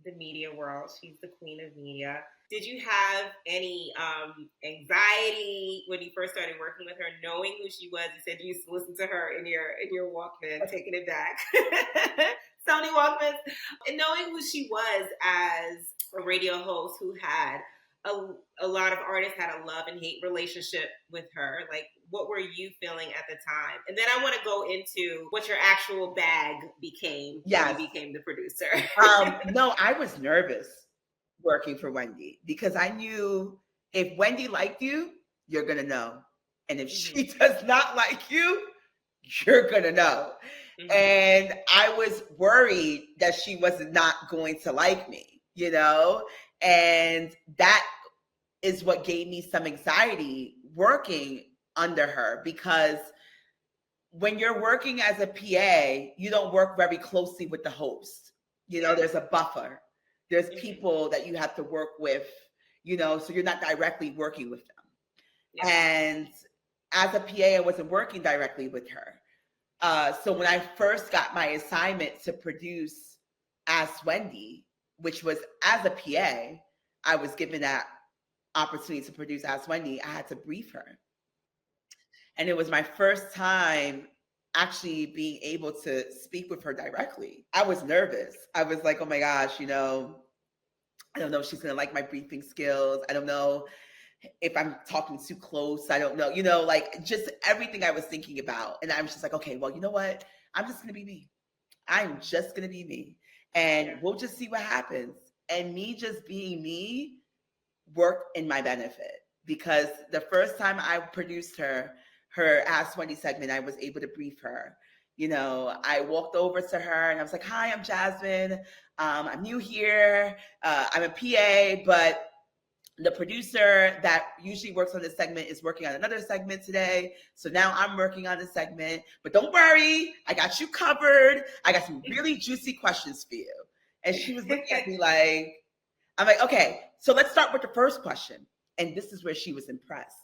the media world. She's the queen of media. Did you have any anxiety when you first started working with her, knowing who she was? You said you used to listen to her in your Walkman, taking it back, Sony Walkman, and knowing who she was as a radio host who had a lot of artists had a love and hate relationship with her. Like, what were you feeling at the time? And then I want to go into what your actual bag became when you became the producer. No, I was nervous working for Wendy because I knew if Wendy liked you, you're going to know. And if she does not like you, you're going to know. And I was worried that she was not going to like me, you know? And that is what gave me some anxiety working under her, because when you're working as a PA, you don't work very closely with the host. You know, there's a buffer. There's people that you have to work with, you know, so you're not directly working with them. Yeah. And as a PA, I wasn't working directly with her. So when I first got my assignment to produce Ask Wendy, which was as a PA, I was given that opportunity to produce Ask Wendy. I had to brief her. And it was my first time actually being able to speak with her directly. I was nervous. I was like, oh my gosh, you know, I don't know if she's going to like my briefing skills. I don't know if I'm talking too close. I don't know, you know, like just everything I was thinking about. And I was just like, okay, well, you know what? I'm just going to be me. I'm just going to be me. And we'll just see what happens. And me just being me worked in my benefit, because the first time I produced her Ask Wendy segment, I was able to brief her. You know, I walked over to her and I was like, hi, I'm Yazmin. I'm new here. I'm a PA, but the producer that usually works on this segment is working on another segment today. So now I'm working on the segment, but don't worry, I got you covered. I got some really juicy questions for you. And she was looking at me like, I'm like, okay, so let's start with the first question. And this is where she was impressed,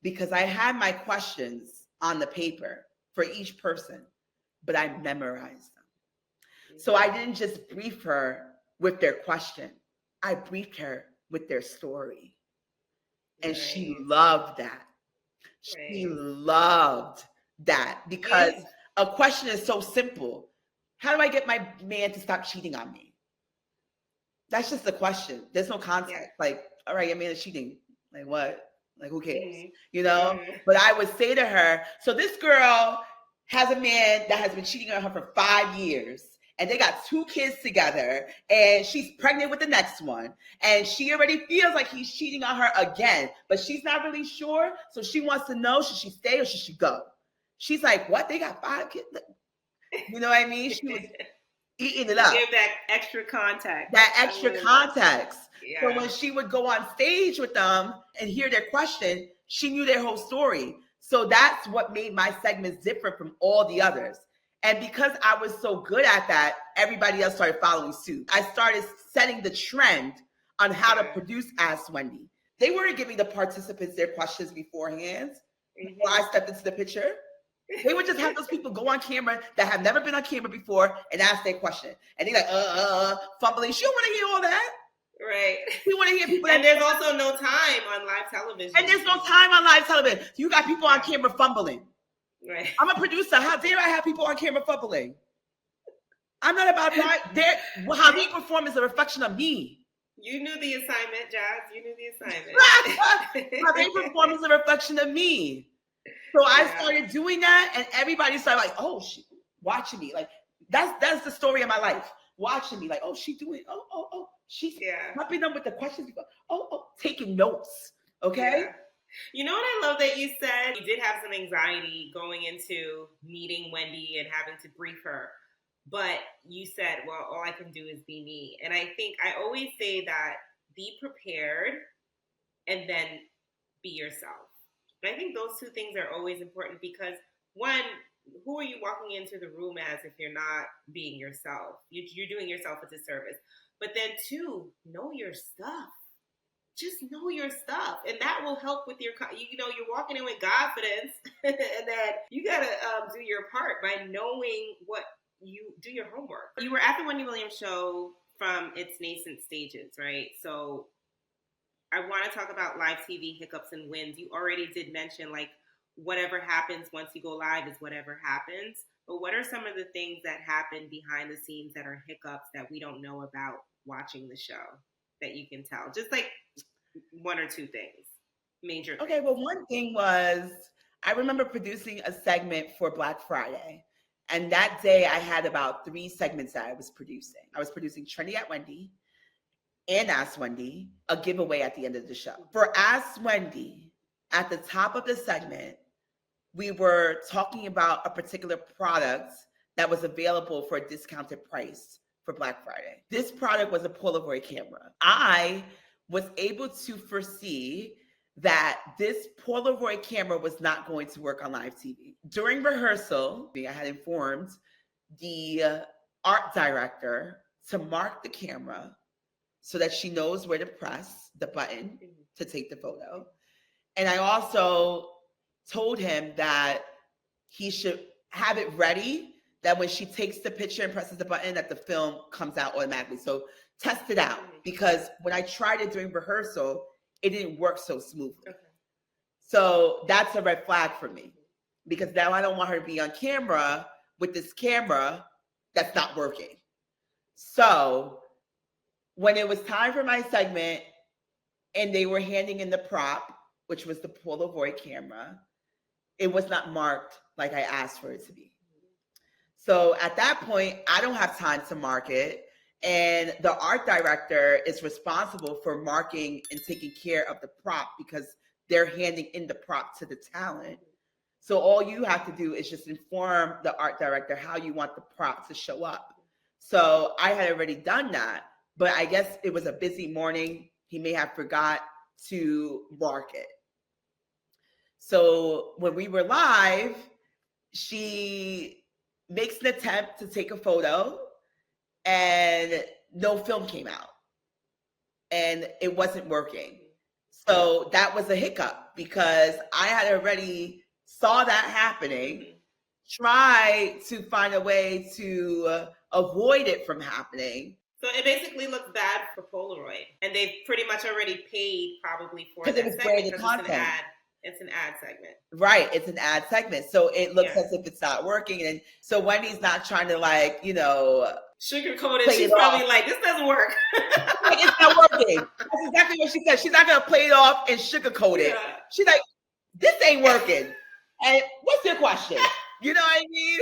because I had my questions on the paper for each person, but I memorized them. So I didn't just brief her with their question. I briefed her with their story. And she loved that. She loved that, because a question is so simple. How do I get my man to stop cheating on me? That's just the question. There's no context. Like, all right, your man is cheating. Like what? Like who cares? You know? But I would say to her, so this girl has a man that has been cheating on her for 5 years, and they got 2 kids together, and she's pregnant with the next one, and she already feels like he's cheating on her again, but she's not really sure, so she wants to know, should she stay or should she go? She's like, what? They got 5 kids? You know what I mean? She was eating it up. Give that extra context. That extra context. Yeah. So when she would go on stage with them and hear their question, she knew their whole story. So that's what made my segments different from all the others. And because I was so good at that, everybody else started following suit. I started setting the trend on how to produce Ask Wendy. They weren't giving the participants their questions beforehand. Before I stepped into the picture. They would just have those people go on camera that have never been on camera before and ask their question. And they're like, fumbling. She don't want to hear all that. Right. We want to hear people. And there's also no time on live television. And there's no time on live television. You got people on camera fumbling. Right. I'm a producer. How dare I have people on camera fumbling? I'm not about that. How they perform is a reflection of me. You knew the assignment, Jazz. You knew the assignment. How they perform is a reflection of me. So I started doing that, and everybody started like, "Oh, she watching me." Like that's the story of my life. Watching me, like, "Oh, she doing. Oh, she's helping them with the questions. Oh, taking notes." Okay. Yeah. You know what I love that you said? You did have some anxiety going into meeting Wendy and having to brief her. But you said, well, all I can do is be me. And I think I always say that be prepared and then be yourself. And I think those 2 things are always important because, one, who are you walking into the room as if you're not being yourself? You're doing yourself a disservice. But then 2, know your stuff. Just know your stuff, and that will help with your, you're walking in with confidence, and then you got to do your part by knowing what you do your homework. You were at the Wendy Williams Show from its nascent stages, right? So I want to talk about live TV hiccups and wins. You already did mention like whatever happens once you go live is whatever happens. But what are some of the things that happen behind the scenes that are hiccups that we don't know about watching the show that you can tell? Just like 1 or 2 things, major things. Okay, well, one thing was I remember producing a segment for Black Friday. And that day I had about 3 segments that I was producing. I was producing Trendy at Wendy and Ask Wendy, a giveaway at the end of the show. For Ask Wendy, at the top of the segment, we were talking about a particular product that was available for a discounted price for Black Friday. This product was a Polaroid camera. I was able to foresee that this Polaroid camera was not going to work on live TV. During rehearsal, I had informed the art director to mark the camera so that she knows where to press the button to take the photo. And I also told him that he should have it ready, that when she takes the picture and presses the button, that the film comes out automatically. So test it out, because when I tried it during rehearsal, it didn't work so smoothly. Okay. So that's a red flag for me, because now I don't want her to be on camera with this camera that's not working. So when it was time for my segment and they were handing in the prop, which was the Polaroid camera, it was not marked like I asked for it to be. So at that point, I don't have time to mark it. And the art director is responsible for marking and taking care of the prop because they're handing in the prop to the talent. So all you have to do is just inform the art director how you want the prop to show up. So I had already done that, but I guess it was a busy morning. He may have forgot to mark it. So when we were live, she makes an attempt to take a photo and no film came out and it wasn't working. So that was a hiccup because I had already saw that happening, tried to find a way to avoid it from happening. So it basically looks bad for Polaroid, and they've pretty much already paid probably for that segment because it's an ad segment. Right, it's an ad segment. So it looks as if it's not working. And so Wendy's not trying to sugarcoat it. She's probably like, this doesn't work. Like, it's not working. That's exactly what she said. She's not going to play it off and sugarcoat it. Yeah. She's like, this ain't working. And what's your question? You know what I mean?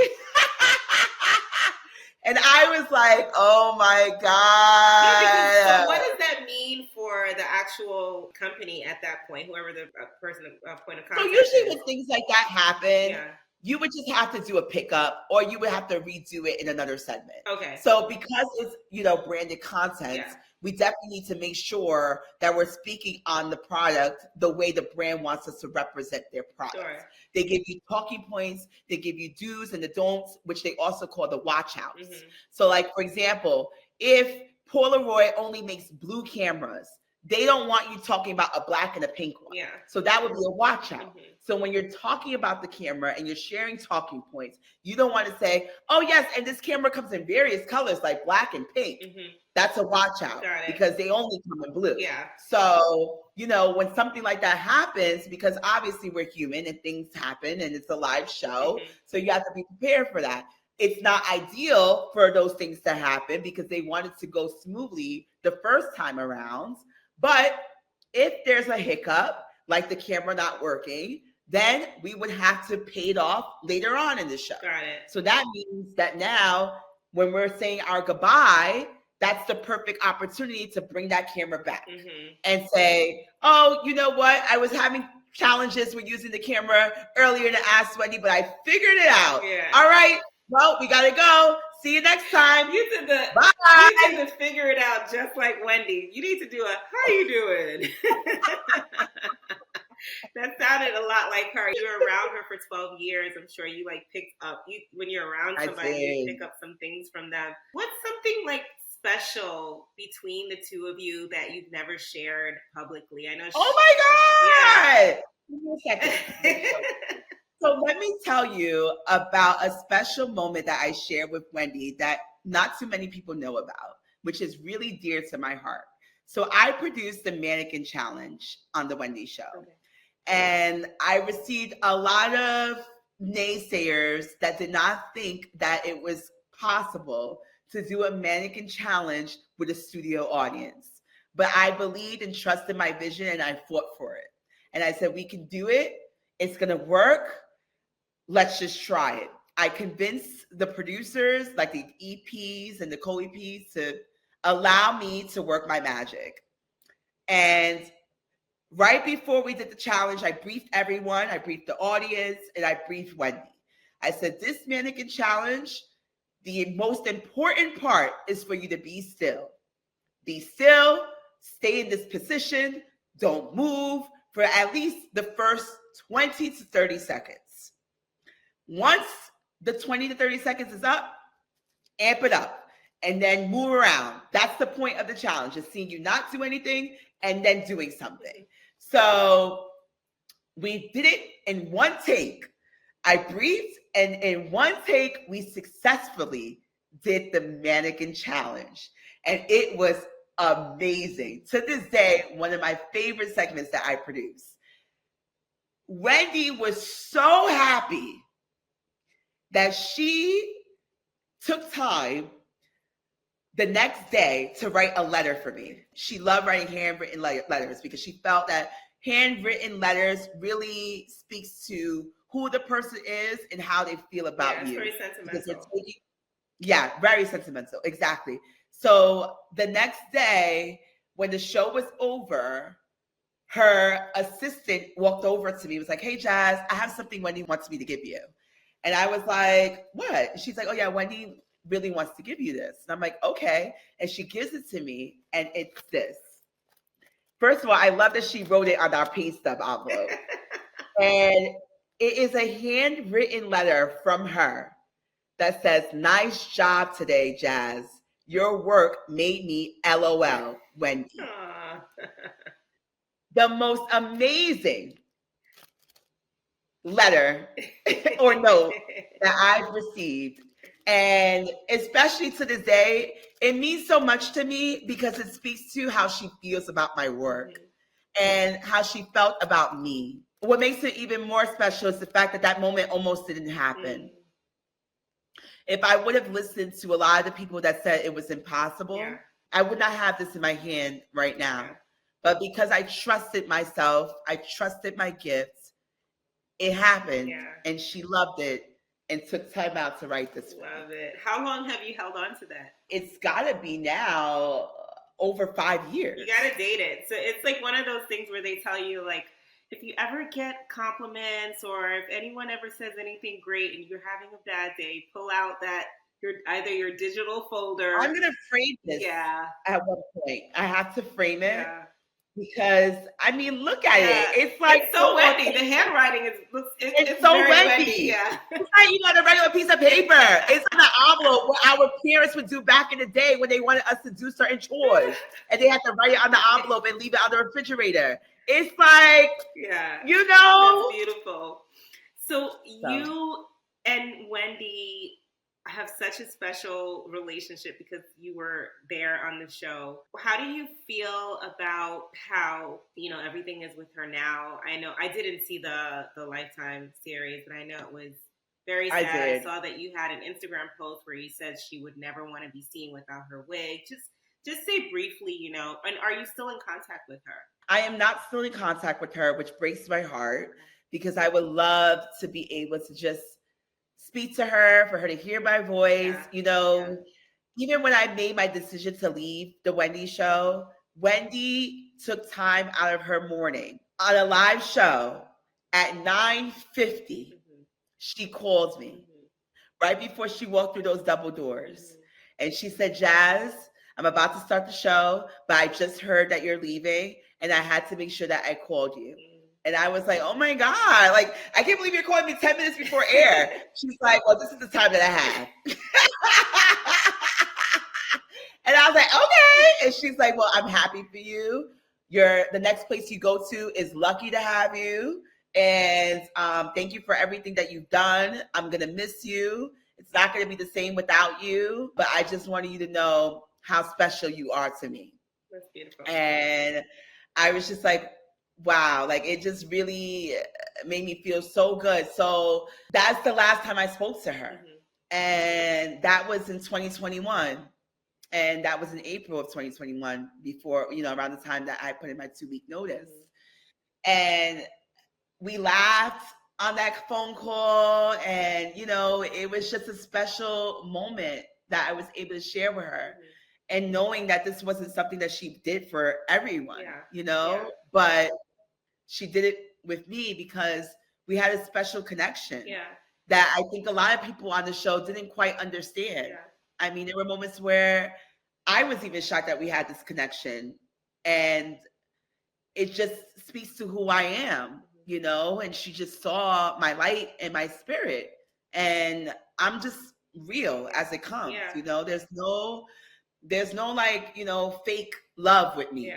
And I was like, oh my God. So what does that mean for the actual company at that point, whoever the person point of contact So usually is? when things like that happen, you would just have to do a pickup or you would have to redo it in another segment. Okay. So because it's, branded content, we definitely need to make sure that we're speaking on the product the way the brand wants us to represent their product. Sure. They give you talking points, they give you do's and the don'ts, which they also call the watch outs. Mm-hmm. So like, for example, if Polaroid only makes blue cameras, they don't want you talking about a black and a pink one. Yeah. So that would be a watch out. Mm-hmm. So when you're talking about the camera and you're sharing talking points, you don't want to say, oh yes, and this camera comes in various colors like black and pink. Mm-hmm. That's a watch out because they only come in blue. Yeah. So, when something like that happens, because obviously we're human and things happen and it's a live show. Mm-hmm. So you have to be prepared for that. It's not ideal for those things to happen because they want it to go smoothly the first time around. But if there's a hiccup, like the camera not working, then we would have to pay it off later on in the show. Got it. So that means that now when we're saying our goodbye, that's the perfect opportunity to bring that camera back and say, oh, you know what? I was having challenges with using the camera earlier to Ask Wendy, but I figured it out. Yeah. All right. Well, we got to go. See you next time. You did the figure it out just like Wendy. You need to do how you doing? That sounded a lot like her. You were around her for 12 years. I'm sure you picked up, when you're around somebody, you pick up some things from them. What's something special between the two of you that you've never shared publicly? I know. Oh my God! Yeah. Give me a second. So let me tell you about a special moment that I shared with Wendy that not too many people know about, which is really dear to my heart. So I produced the Mannequin Challenge on the Wendy Show. Okay. And I received a lot of naysayers that did not think that it was possible to do a mannequin challenge with a studio audience. But I believed and trusted my vision and I fought for it. And I said, we can do it. It's going to work. Let's just try it. I convinced the producers, like the EPs and the co-EPs, to allow me to work my magic. And right before we did the challenge, I briefed everyone, I briefed the audience, and I briefed Wendy. I said, this mannequin challenge, the most important part is for you to be still. Be still, stay in this position, don't move for at least the first 20 to 30 seconds. Once the 20 to 30 seconds is up, amp it up and then move around. That's the point of the challenge, is seeing you not do anything and then doing something. So we did it in one take. I briefed, and in one take, we successfully did the mannequin challenge. And it was amazing. To this day, one of my favorite segments that I produce. Wendy was so happy that she took time the next day to write a letter for me. She loved writing handwritten letters because she felt that handwritten letters really speaks to who the person is and how they feel about you. It's very sentimental. Very sentimental. Exactly. So the next day, when the show was over, her assistant walked over to me, was like, hey, Jazz, I have something Wendy wants me to give you. And I was like, what? And she's like, oh yeah, Wendy really wants to give you this. And I'm like, okay. And she gives it to me, and it's this. First of all, I love that she wrote it on our pay stub envelope. And it is a handwritten letter from her that says, nice job today, Jazz. Your work made me LOL, Wendy. The most amazing letter or note that I've received. And especially to this day, it means so much to me because it speaks to how she feels about my work and how she felt about me. What makes it even more special is the fact that that moment almost didn't happen. If I would have listened to a lot of the people that said it was impossible, I would not have this in my hand right now. But because I trusted myself, I trusted my gifts, it happened, and she loved it, and took time out to write this one. Love it. How long have you held on to that? It's got to be now over 5 years. You got to date it. So it's like one of those things where they tell you, like, if you ever get compliments or if anyone ever says anything great and you're having a bad day, pull out either your digital folder. I'm going to frame this at one point. I have to frame it. Yeah. Because I mean, look at it. It's like it's so Wendy. The handwriting it's so very Wendy. Yeah, it's like a regular piece of paper. It's an envelope. What our parents would do back in the day when they wanted us to do certain chores, and they had to write it on the envelope and leave it on the refrigerator. It's like, you know, that's beautiful. So you and Wendy have such a special relationship because you were there on the show. How do you feel about how, everything is with her now? I know I didn't see the Lifetime series, but I know it was very sad. I saw that you had an Instagram post where you said she would never want to be seen without her wig. Just say briefly, and are you still in contact with her? I am not still in contact with her, which breaks my heart because I would love to be able to just speak to her, for her to hear my voice. Even when I made my decision to leave the Wendy show, Wendy took time out of her morning on a live show at 9:50. She called me right before she walked through those double doors. And she said, Jazz, I'm about to start the show, but I just heard that you're leaving and I had to make sure that I called you. And I was like, oh my God, like, I can't believe you're calling me 10 minutes before air. She's like, well, this is the time that I have. And I was like, okay. And she's like, well, I'm happy for you. The next place you go to is lucky to have you. And thank you for everything that you've done. I'm going to miss you. It's not going to be the same without you. But I just wanted you to know how special you are to me. That's beautiful. And I was just like, wow, like it just really made me feel so good. So that's the last time I spoke to her. And that was in 2021. And that was in April of 2021 before, around the time that I put in my 2-week notice. And we laughed on that phone call. And, it was just a special moment that I was able to share with her. And knowing that this wasn't something that she did for everyone, but she did it with me because we had a special connection that I think a lot of people on the show didn't quite understand. I mean, there were moments where I was even shocked that we had this connection, and it just speaks to who I am, and she just saw my light and my spirit, and I'm just real as it comes, there's no like, fake love with me.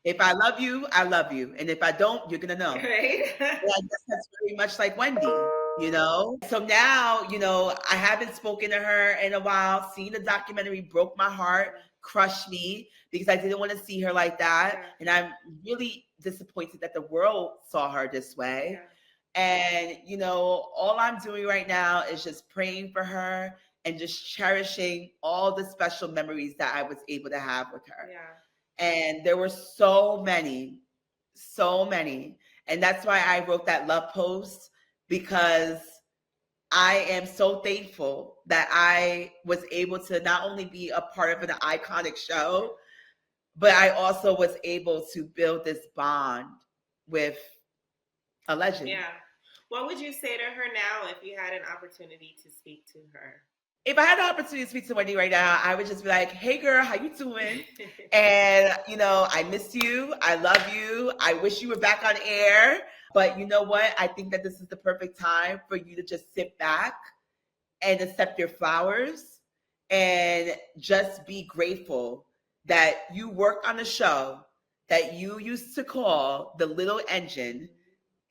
If I love you, I love you. And if I don't, you're going to know. Right. I guess that's very much like Wendy, So now, I haven't spoken to her in a while. Seeing the documentary broke my heart, crushed me, because I didn't want to see her like that. And I'm really disappointed that the world saw her this way. And, all I'm doing right now is just praying for her and just cherishing all the special memories that I was able to have with her. And there were so many. And that's why I wrote that love post, because I am so thankful that I was able to not only be a part of an iconic show, but I also was able to build this bond with a legend. What would you say to her now if you had an opportunity to speak to her? If I had the opportunity to speak to Wendy right now, I would just be like, hey girl, how you doing? And, I miss you. I love you. I wish you were back on air. But you know what? I think that this is the perfect time for you to just sit back and accept your flowers and just be grateful that you worked on a show that you used to call the little engine,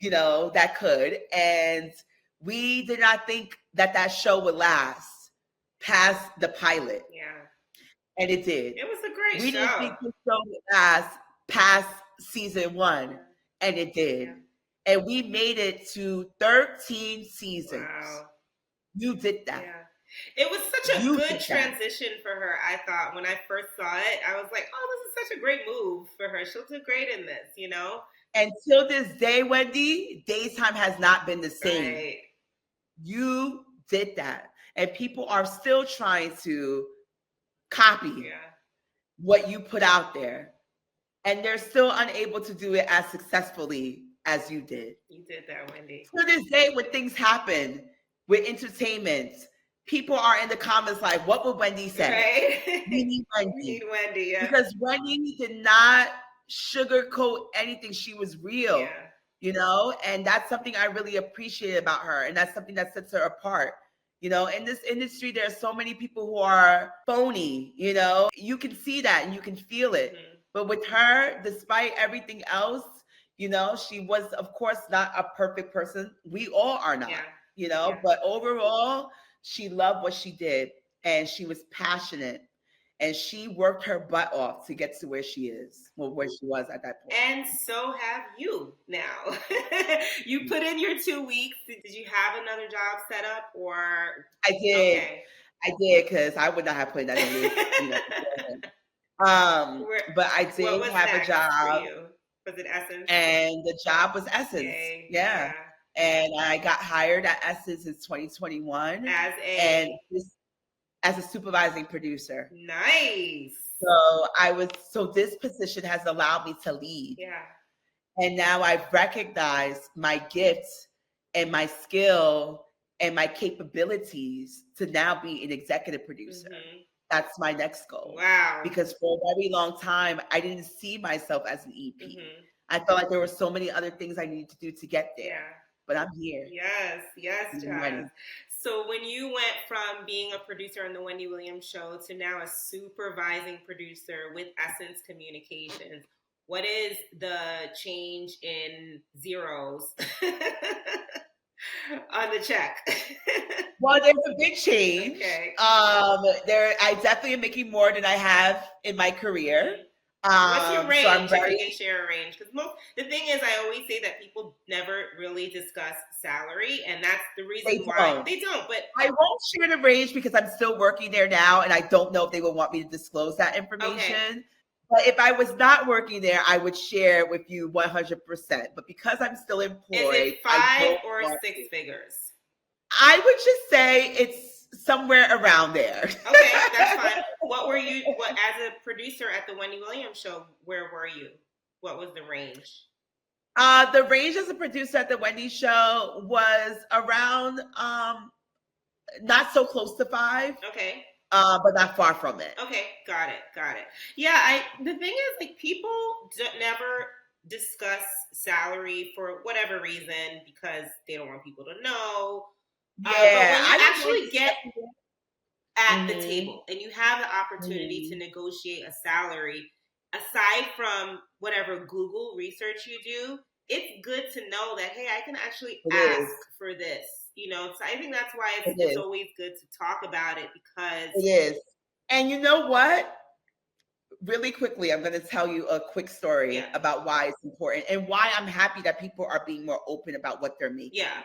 that could. And we did not think that show would last past the pilot. And it did. It was a great show. We didn't think the show would last past season 1. And it did. And we made it to 13 seasons. Wow. You did that. It was such a good transition for her, I thought. When I first saw it, I was like, oh, this is such a great move for her. She'll do great in this, And till this day, Wendy, daytime has not been the same. You did that. And people are still trying to copy what you put out there. And they're still unable to do it as successfully as you did. You did that, Wendy. To this day, when things happen with entertainment, people are in the comments like, what would Wendy say? Right? We need Wendy. We need Wendy, yeah. Because Wendy did not sugarcoat anything. She was real, you know? And that's something I really appreciate about her. And that's something that sets her apart. You know, in this industry, there are so many people who are phony, you know? You can see that and you can feel it. Mm-hmm. But with her, despite everything else, you know, she was, of course, not a perfect person. We all are not, you know, but overall, she loved what she did and she was passionate and she worked her butt off to get to where she is, well, where she was at that point. And so have you now. You put in your 2 weeks. Did you have another job set up or? I did. Okay. I did because I would not have put that in. You know, but I did have a job. Was it Essence? And the job was Essence. Okay. Yeah. And I got hired at Essence in 2021 as a supervising producer. Nice. So this position has allowed me to lead. Yeah. And now I've recognized my gifts and my skill and my capabilities to now be an executive producer. Mm-hmm. That's my next goal. Wow. Because for a very long time, I didn't see myself as an EP. Mm-hmm. I felt like there were so many other things I needed to do to get there. Yeah. But I'm here. Yes, Jazz. So when you went from being a producer on the Wendy Williams Show to now a supervising producer with Essence Communications, what is the change in zeros on the check? Well, there's a big change. Okay. I definitely am making more than I have in my career. What's your range? So if you can share a range, because the thing is, I always say that people never really discuss salary, and that's the reason why they don't. But I won't share the range because I'm still working there now, and I don't know if they will want me to disclose that information. Okay. But if I was not working there, I would share it with you 100%. But because I'm still employed, is it 5 or 6 figures? I would just say it's somewhere around there. Okay, that's fine. What were you, as a producer at the Wendy Williams Show, where were you? What was the range? The range as a producer at the Wendy Show was around, not so close to 5. Okay. But not far from it. Okay, got it. Yeah, the thing is, like, people never discuss salary for whatever reason because they don't want people to know. Yeah, but when you actually get at the table and you have the opportunity to negotiate a salary, aside from whatever Google research you do, it's good to know that, hey, I can actually ask for this. You know, so I think that's why it's always good to talk about it because it is. And you know what? Really quickly, I'm going to tell you a quick story about why it's important and why I'm happy that people are being more open about what they're making. Yeah.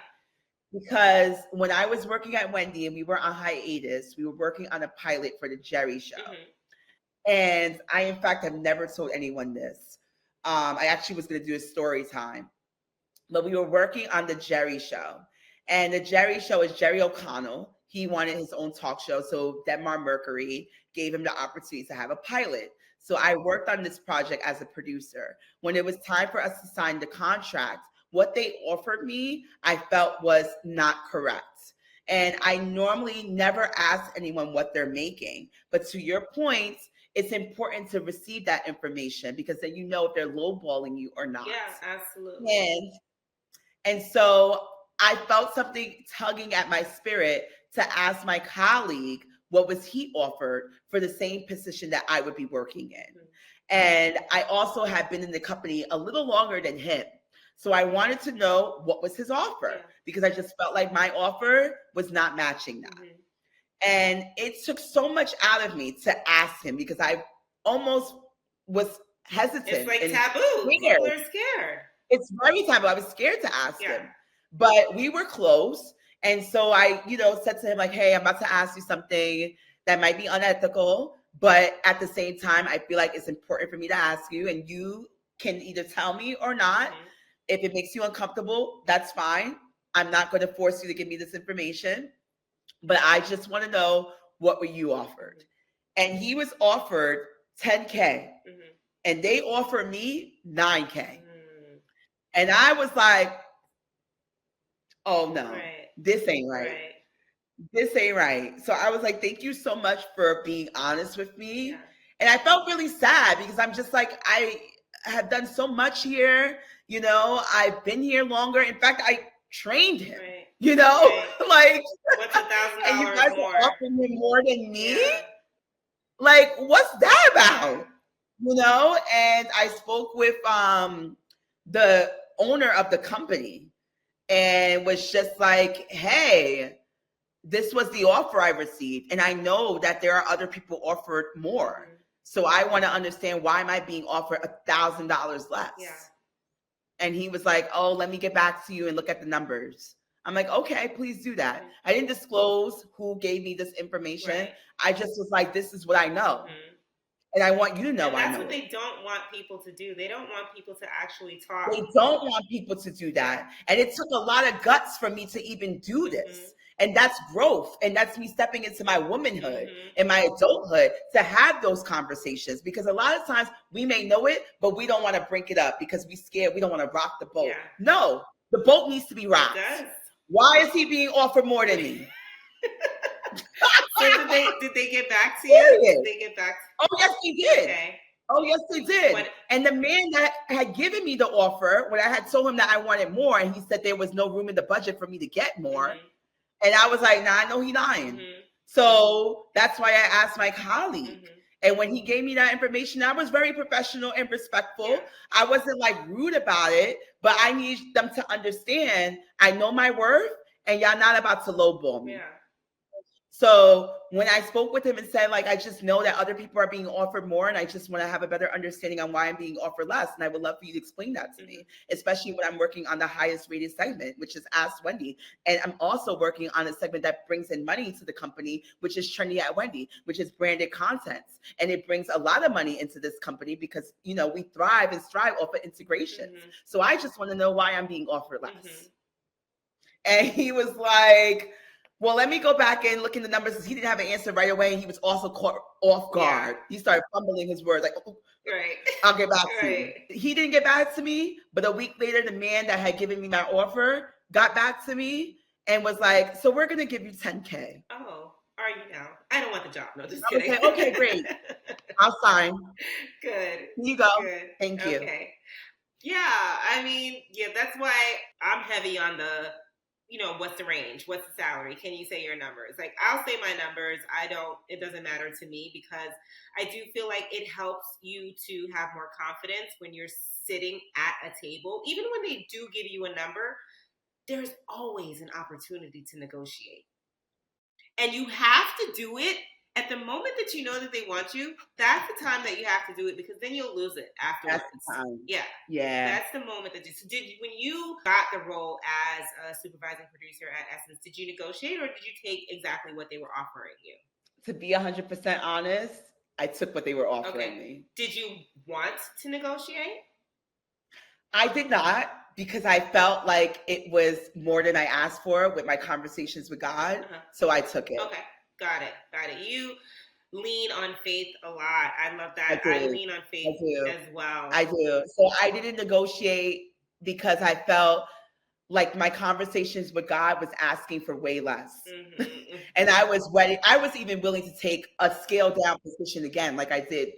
Because when I was working at Wendy and we were on hiatus, we were working on a pilot for the Jerry Show. Mm-hmm. And I, in fact, have never told anyone this. I actually was going to do a story time. But we were working on the Jerry Show. And the Jerry Show is Jerry O'Connell. He wanted his own talk show. So Denmark Mercury gave him the opportunity to have a pilot. So I worked on this project as a producer. When it was time for us to sign the contract, what they offered me, I felt was not correct. And I normally never ask anyone what they're making. But to your point, it's important to receive that information because then you know if they're lowballing you or not. Yeah, absolutely. And so I felt something tugging at my spirit to ask my colleague what was he offered for the same position that I would be working in. Mm-hmm. And I also had been in the company a little longer than him. So I wanted to know what was his offer because I just felt like my offer was not matching that. Mm-hmm. And it took so much out of me to ask him because I almost was hesitant. It's like taboo. People are scared. It's very taboo. I was scared to ask him. But we were close. And so I, said to him like, hey, I'm about to ask you something that might be unethical. But at the same time, I feel like it's important for me to ask you. And you can either tell me or not. Mm-hmm. If it makes you uncomfortable, that's fine. I'm not going to force you to give me this information, but I just want to know, what were you offered? And he was offered 10K, and they offered me 9K. And I was like, oh no, this ain't right. This ain't right. So I was like, thank you so much for being honest with me. Yeah. And I felt really sad because I'm just like, I have done so much here. You know, I've been here longer. In fact, I trained him, you know, like, what's $1,000 and you guys more? are offering him more than me? Yeah. Like, what's that about? You know, and I spoke with the owner of the company and was just like, hey, this was the offer I received. And I know that there are other people offered more. So I want to understand, why am I being offered $1,000 less? Yeah. And he was like, oh, let me get back to you and look at the numbers. I'm like, okay, please do that. I didn't disclose who gave me this information. I just was like, this is what I know. And I want you to know. And that's what they don't want people to do. They don't want people to actually talk. They don't want people to do that. And it took a lot of guts for me to even do this. And that's growth. And that's me stepping into my womanhood and my adulthood to have those conversations. Because a lot of times we may know it, but we don't want to bring it up because we're scared. We don't want to rock the boat. Yeah. No, the boat needs to be rocked. Why is he being offered more than me? So did they get back to you? Did they get back? Oh, yes, they did. Okay. Oh, yes, they did. And the man that had given me the offer, when I had told him that I wanted more, and he said there was no room in the budget for me to get more. And I was like, nah, I know he's lying. So that's why I asked my colleague. And when he gave me that information, I was very professional and respectful. Yeah. I wasn't like rude about it, but I need them to understand I know my worth and y'all not about to lowball me. Yeah. So when I spoke with him and said, like, I just know that other people are being offered more, and I just want to have a better understanding on why I'm being offered less. And I would love for you to explain that to me, especially when I'm working on the highest rated segment, which is Ask Wendy. And I'm also working on a segment that brings in money to the company, which is Trendy at Wendy, which is branded content. And it brings a lot of money into this company because, you know, we thrive and strive off of integrations. So I just want to know why I'm being offered less. And he was like, well, let me go back and look in the numbers, because he didn't have an answer right away. And he was also caught off guard. Yeah. He started fumbling his words, like, oh, I'll get back to you. He didn't get back to me, but a week later, the man that had given me my offer got back to me and was like, so we're going to give you 10K. Oh, are you now? I don't want the job. No, just kidding. Okay, great. I'll sign. Good. Here you go. Good. Thank you. Okay. Yeah, I mean, yeah, that's why I'm heavy on the, you know, what's the range? What's the salary? Can you say your numbers? Like, I'll say my numbers. It doesn't matter to me, because I do feel like it helps you to have more confidence when you're sitting at a table. Even when they do give you a number, there's always an opportunity to negotiate. And you have to do it at the moment that you know that they want you. That's the time that you have to do it, because then you'll lose it afterwards. That's the time. Yeah. That's the moment that when you got the role as a supervising producer at Essence, did you negotiate, or did you take exactly what they were offering you? To be 100% honest, I took what they were offering me. Did you want to negotiate? I did not, because I felt like it was more than I asked for with my conversations with God. So I took it. Okay. Got it. You lean on faith a lot. I love that. I lean on faith as well. I do. So I didn't negotiate because I felt like my conversations with God was asking for way less. And I was ready. I was even willing to take a scaled down position again, like I did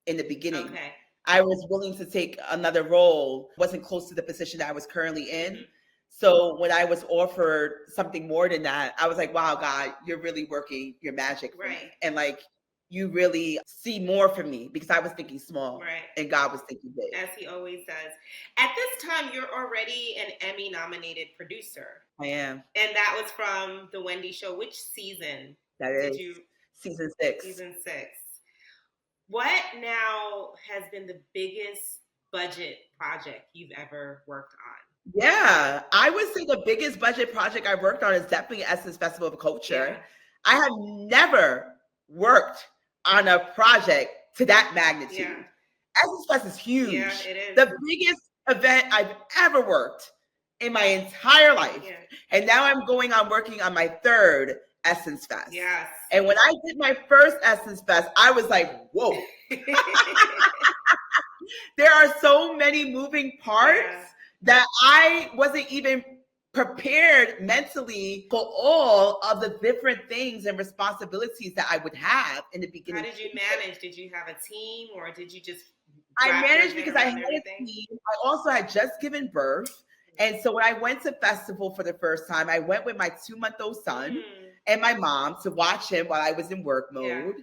in the beginning. Okay. I was willing to take another role, wasn't close to the position that I was currently in. So when I was offered something more than that, I was like, wow, God, you're really working your magic for me. And like, you really see more for me, because I was thinking small and God was thinking big. As he always does. At this time, you're already an Emmy nominated producer. I am. And that was from The Wendy Show. Which season? That is season 6. Season 6. What now has been the biggest budget project you've ever worked on? Yeah, I would say the biggest budget project I worked on is definitely Essence Festival of Culture. Yeah. I have never worked on a project to that magnitude. Yeah. Essence Fest is huge. Yeah, it is. The biggest event I've ever worked in my entire life. Yeah. And now I'm going on working on my third Essence Fest. Yes. And when I did my first Essence Fest, I was like, whoa. There are so many moving parts that I wasn't even prepared mentally for all of the different things and responsibilities that I would have in the beginning. How did you manage? Did you have a team, or did you just I managed because I had a team. I also had just given birth. And so when I went to festival for the first time, I went with my 2-month-old son and my mom to watch him while I was in work mode.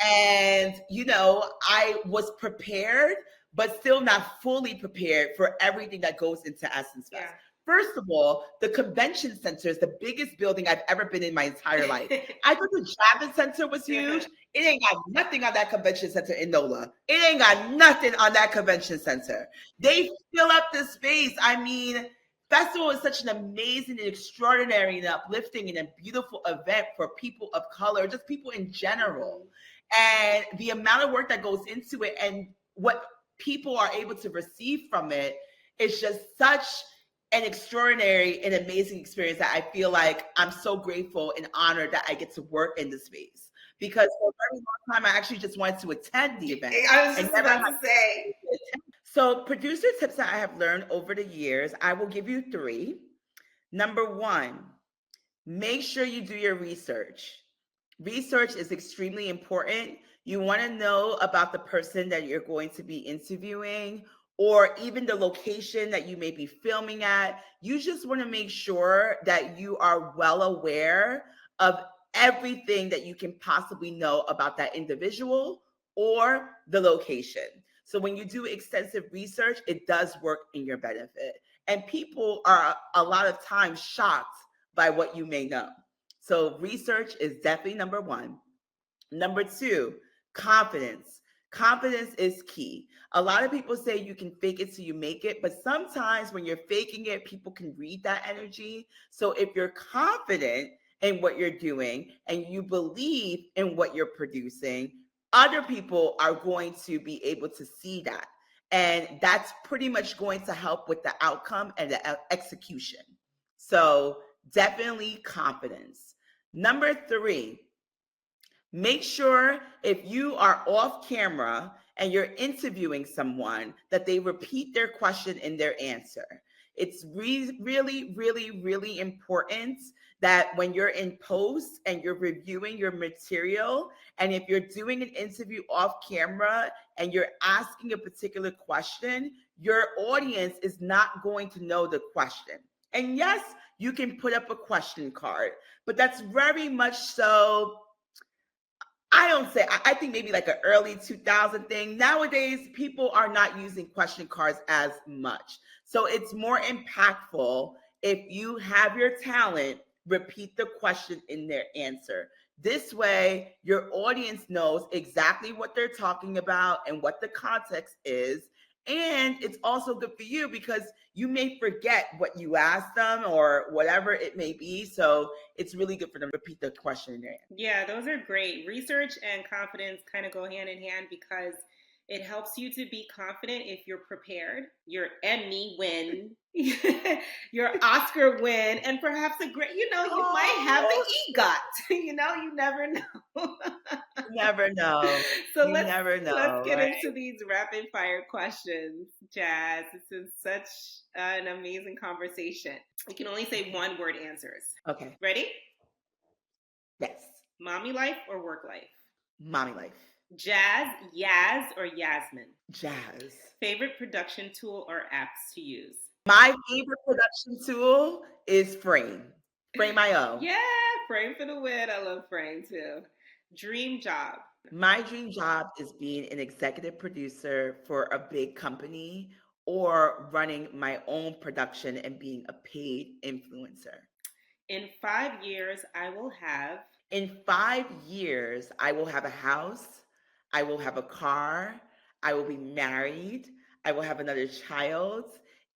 And, you know, I was prepared, but still not fully prepared for everything that goes into Essence Fest. First of all, the convention center is the biggest building I've ever been in my entire life. I thought the Javits Center was huge. It ain't got nothing on that convention center in NOLA. It ain't got nothing on that convention center. They fill up the space. I mean, festival is such an amazing and extraordinary and uplifting and a beautiful event for people of color, just people in general. And the amount of work that goes into it and what people are able to receive from it is just such an extraordinary and amazing experience that I feel like I'm so grateful and honored that I get to work in this space. Because for a very long time, I actually just wanted to attend the event. I was just about to say. So producer tips that I have learned over the years, I will give you 3. Number 1, make sure you do your research. Research is extremely important. You want to know about the person that you're going to be interviewing, or even the location that you may be filming at. You just want to make sure that you are well aware of everything that you can possibly know about that individual or the location. So when you do extensive research, it does work in your benefit. And people are a lot of times shocked by what you may know. So research is definitely number 1. Number 2, confidence. Confidence is key. A lot of people say you can fake it till you make it, but sometimes when you're faking it, people can read that energy. So if you're confident in what you're doing and you believe in what you're producing, other people are going to be able to see that. And that's pretty much going to help with the outcome and the execution. So definitely confidence. Number 3, make sure if you are off camera and you're interviewing someone that they repeat their question in their answer. It's really, really important that when you're in post and you're reviewing your material, and if you're doing an interview off camera and you're asking a particular question, your audience is not going to know the question. And yes, you can put up a question card, but that's very much so, I think maybe like an early 2000 thing. Nowadays, people are not using question cards as much. So it's more impactful if you have your talent repeat the question in their answer. This way, your audience knows exactly what they're talking about and what the context is. And it's also good for you because you may forget what you asked them or whatever it may be. So it's really good for them to repeat the question in their answer. Yeah, those are great. Research and confidence kind of go hand in hand because it helps you to be confident if you're prepared. Your Emmy win, your Oscar win, and perhaps you might have the EGOT. You never know. Never know. So let's get into these rapid fire questions, Jazz. It's been such an amazing conversation. You can only say 1-word answers. Okay. Ready? Yes. Mommy life or work life? Mommy life. Jazz, Yaz, or Yazmin? Jazz. Favorite production tool or apps to use? My favorite production tool is Frame. Frame.io. Yeah, Frame for the win. I love Frame too. Dream job. My dream job is being an executive producer for a big company or running my own production and being a paid influencer. In 5 years, I will have... In 5 years, I will have a house. I will have a car. I will be married. I will have another child.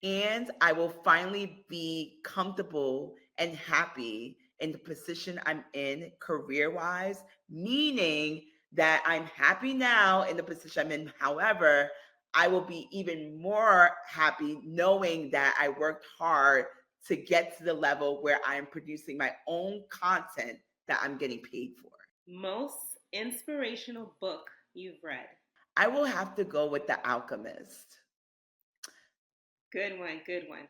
And I will finally be comfortable and happy in the position I'm in career-wise, meaning that I'm happy now in the position I'm in. However, I will be even more happy knowing that I worked hard to get to the level where I'm producing my own content that I'm getting paid for. Most inspirational book you've read? I will have to go with The Alchemist. Good one, good one.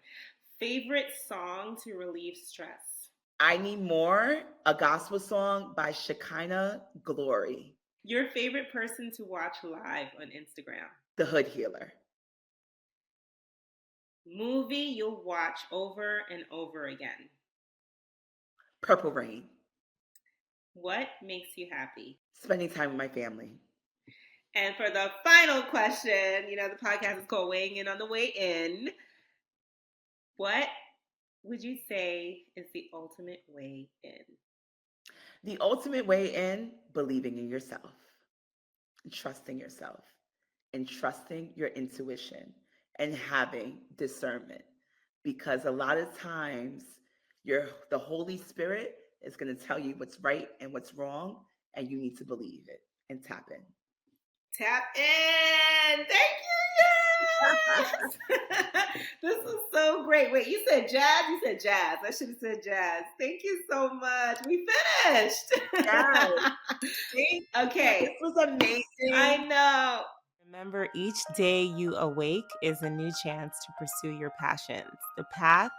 Favorite song to relieve stress? I Need More, a gospel song by Shekinah Glory. Your favorite person to watch live on Instagram? The Hood Healer. Movie you'll watch over and over again? Purple Rain. What makes you happy? Spending time with my family. And for the final question, the podcast is called Weighing In on the Way In. What would you say is the ultimate way in? The ultimate way in, believing in yourself, trusting yourself, and trusting your intuition and having discernment. Because a lot of times the Holy Spirit is going to tell you what's right and what's wrong, and you need to believe it and tap in. Tap in. Thank you. Yes. This is so great. Wait, you said jazz? You said jazz. I should have said jazz. Thank you so much. We finished. Yes. Okay. This was amazing. I know. Remember, each day you awake is a new chance to pursue your passions. The path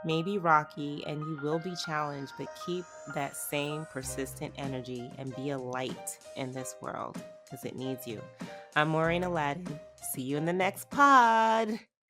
may be rocky and you will be challenged, but keep that same persistent energy and be a light in this world because it needs you. I'm Maureen Aladdin. See you in the next pod.